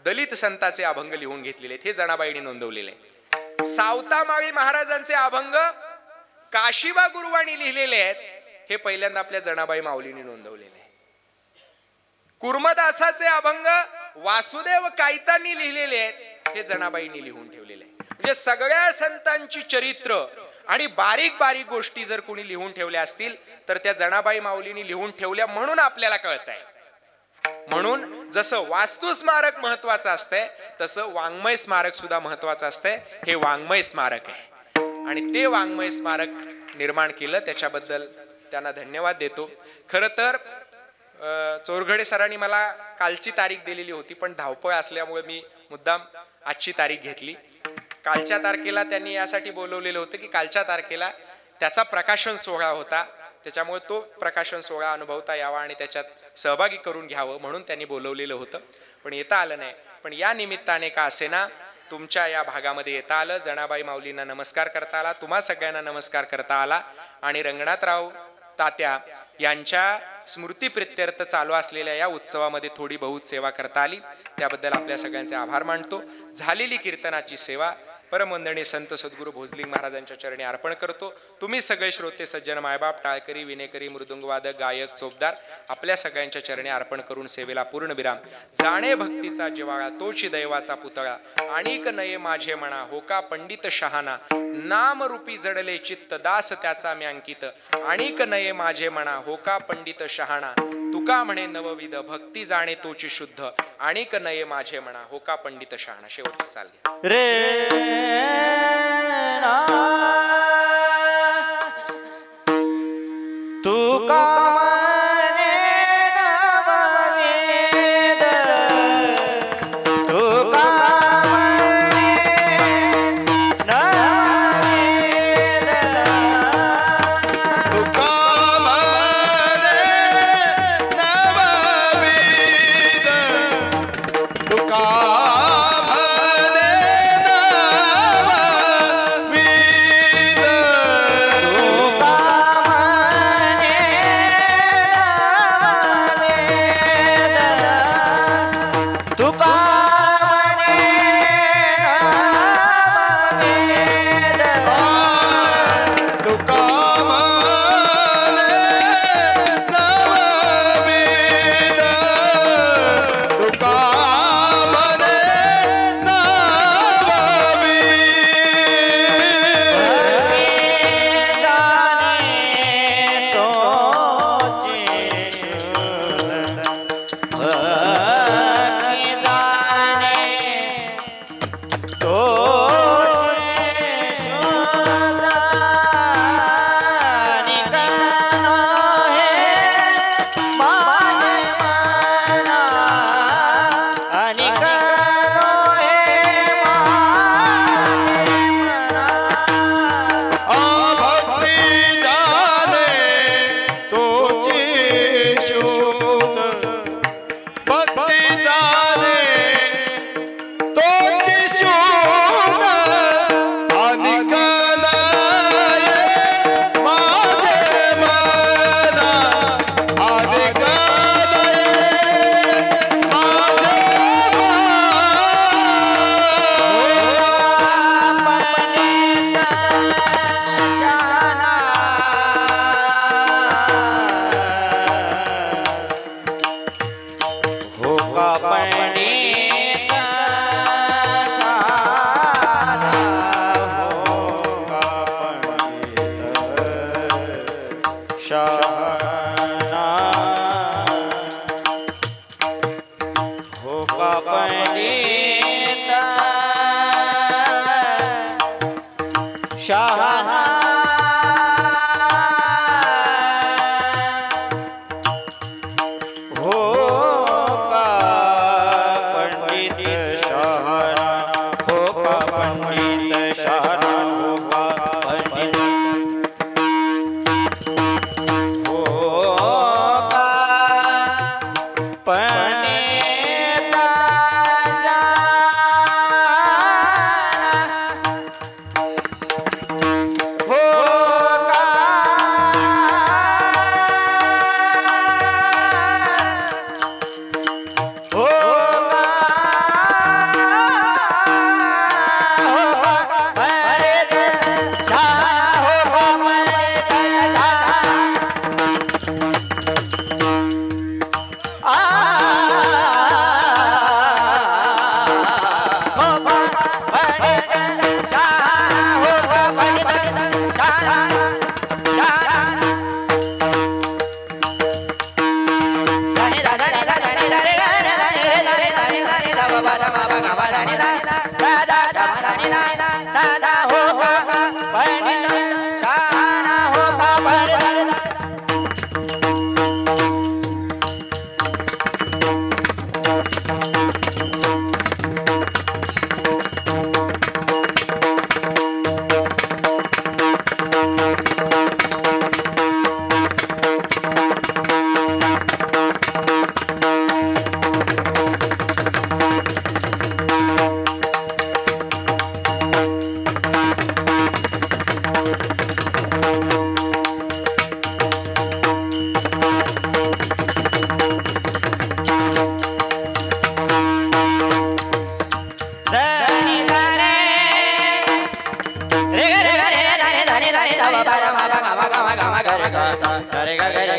दलित संतांचे अभंग लिहून घेतलेले हे जनाबाईंनी नोंदवलेले. सावतामाळी महाराजांचे अभंग काशीबा गुरुवाणी लिहिलेले आहेत हे पहिल्यांदा आपल्या जनाबाई माऊलींनी नोंदवलेले. कुर्मदासाचे अभंग वासुदेव कायतांनी लिहिलेले आहेत हे जनाबाईंनी लिहून ठेवलेले. म्हणजे सगळ्या संतांची चरित्र आणि बारीक बारीक गोष्टी जर कोणी लिहून ठेवल्या असतील तर त्या जनाबाई माऊलींनी लिहून ठेवल्या म्हणून आपल्याला कळत आहे. म्हणून जसं वास्तू स्मारक महत्वाचं असतंय तसं वाङ्मय स्मारक सुद्धा महत्वाचं असतंय. हे वाङ्मय स्मारक आहे आणि ते वाङ्मय स्मारक निर्माण केलं त्याच्याबद्दल त्यांना धन्यवाद देतो. खरं तर चोरघडे सरांनी मला कालची तारीख दिलेली होती, पण धावपळ असल्यामुळे मी मुद्दाम आजची तारीख घेतली. कालच्या तारखेला त्यांनी यासाठी बोलवलेलं होतं की कालच्या तारखेला त्याचा प्रकाशन सोहळा होता, त्याच्यामुळे तो प्रकाशन सोहळा अनुभवता यावा आणि त्याच्यात सहभागी करून घ्यावं म्हणून त्यांनी बोलवलेलं होतं, पण येता आलं नाही. पण या निमित्ताने का असेना तुमच्या या भागामध्ये येता आलं, जनाबाई माऊलींना नमस्कार करता आला, तुम्हा सगळ्यांना नमस्कार करता आला आणि रंगनाथराव तात्या यांच्या स्मृतीप्रित्यर्थ चालू असलेल्या या उत्सवामध्ये थोडी बहुत सेवा करता आली, त्याबद्दल आपल्या सगळ्यांचे आभार मानतो. झालेली कीर्तनाची सेवा परमवंदनीय संत सद्गुरू भोजलिंग महाराजांच्या चरणी अर्पण करतो. तुम्ही सगळे श्रोते सज्जन मायबाप टाळकरी विनेकरी मृदुंगवादक गायक चोपदार आपल्या सगळ्यांच्या चरणी अर्पण करून सेवेला पूर्ण विराम. जाणे भक्तीचा जिवाळा तोची दैवाचा पुतळा, आणिक नये माझे म्हणा होका पंडित शहाणा, नामरूपी जडले चित्त दास त्याचा मी अंकित, आणिक नये माझे म्हणा होका पंडित शहाणा, तुका म्हणे नवविध भक्ती जाणे तोची शुद्ध, आणिक नये माझे म्हणा होका पंडित शहाणा. शेवटची चालली रे तू का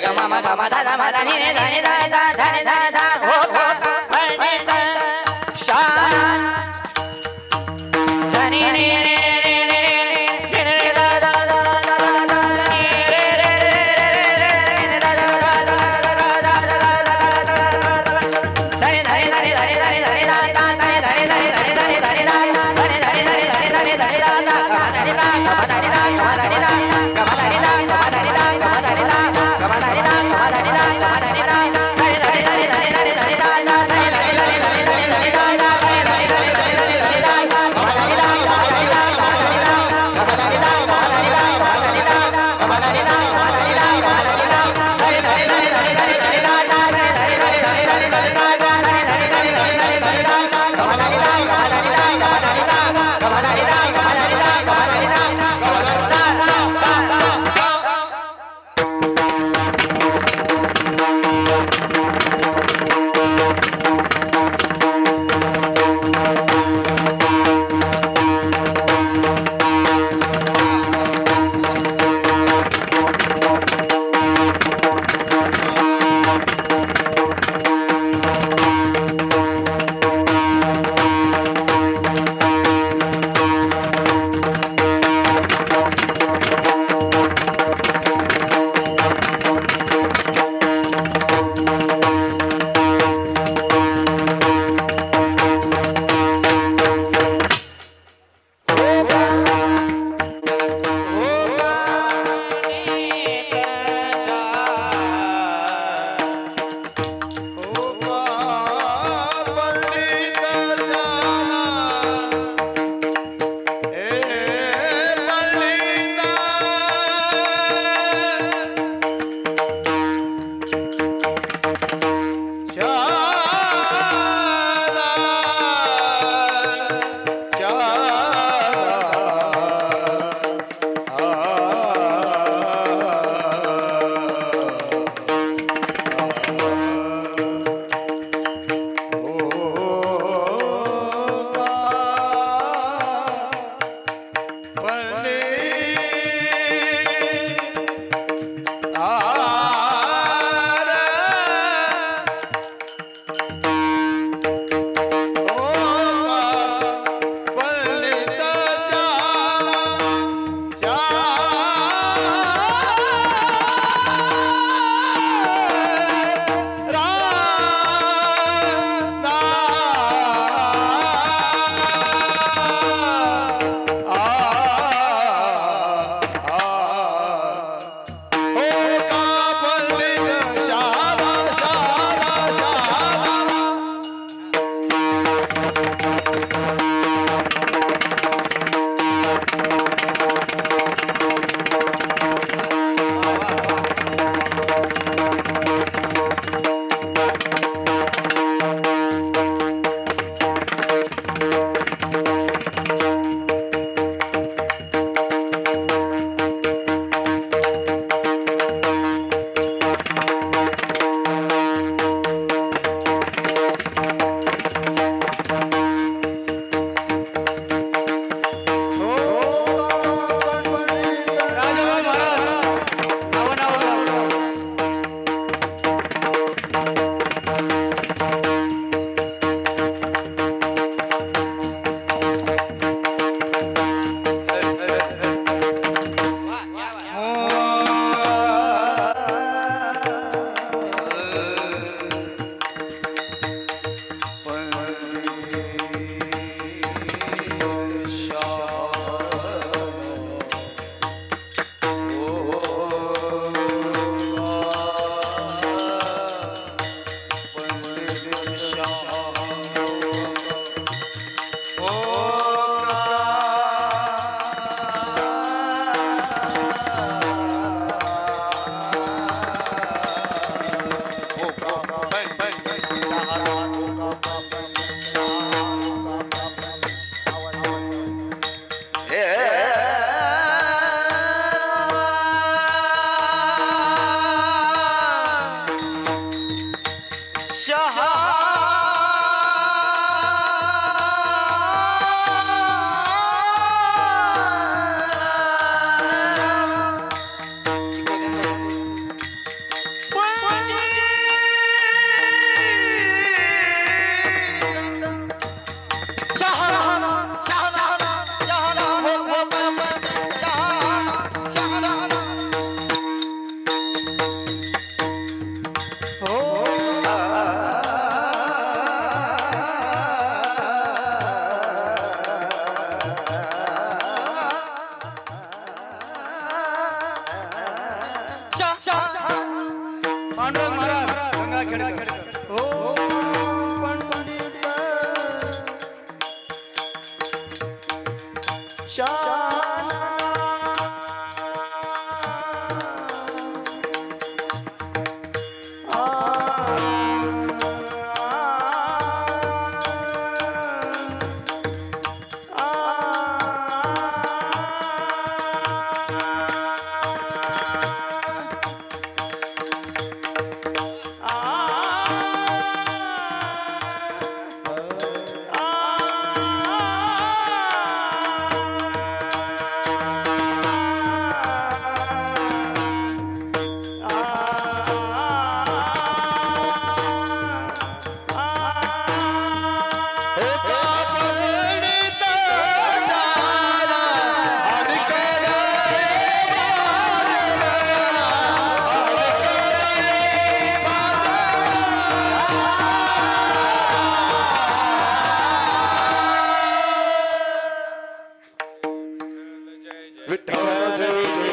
Come on, Vitthal Jai Jai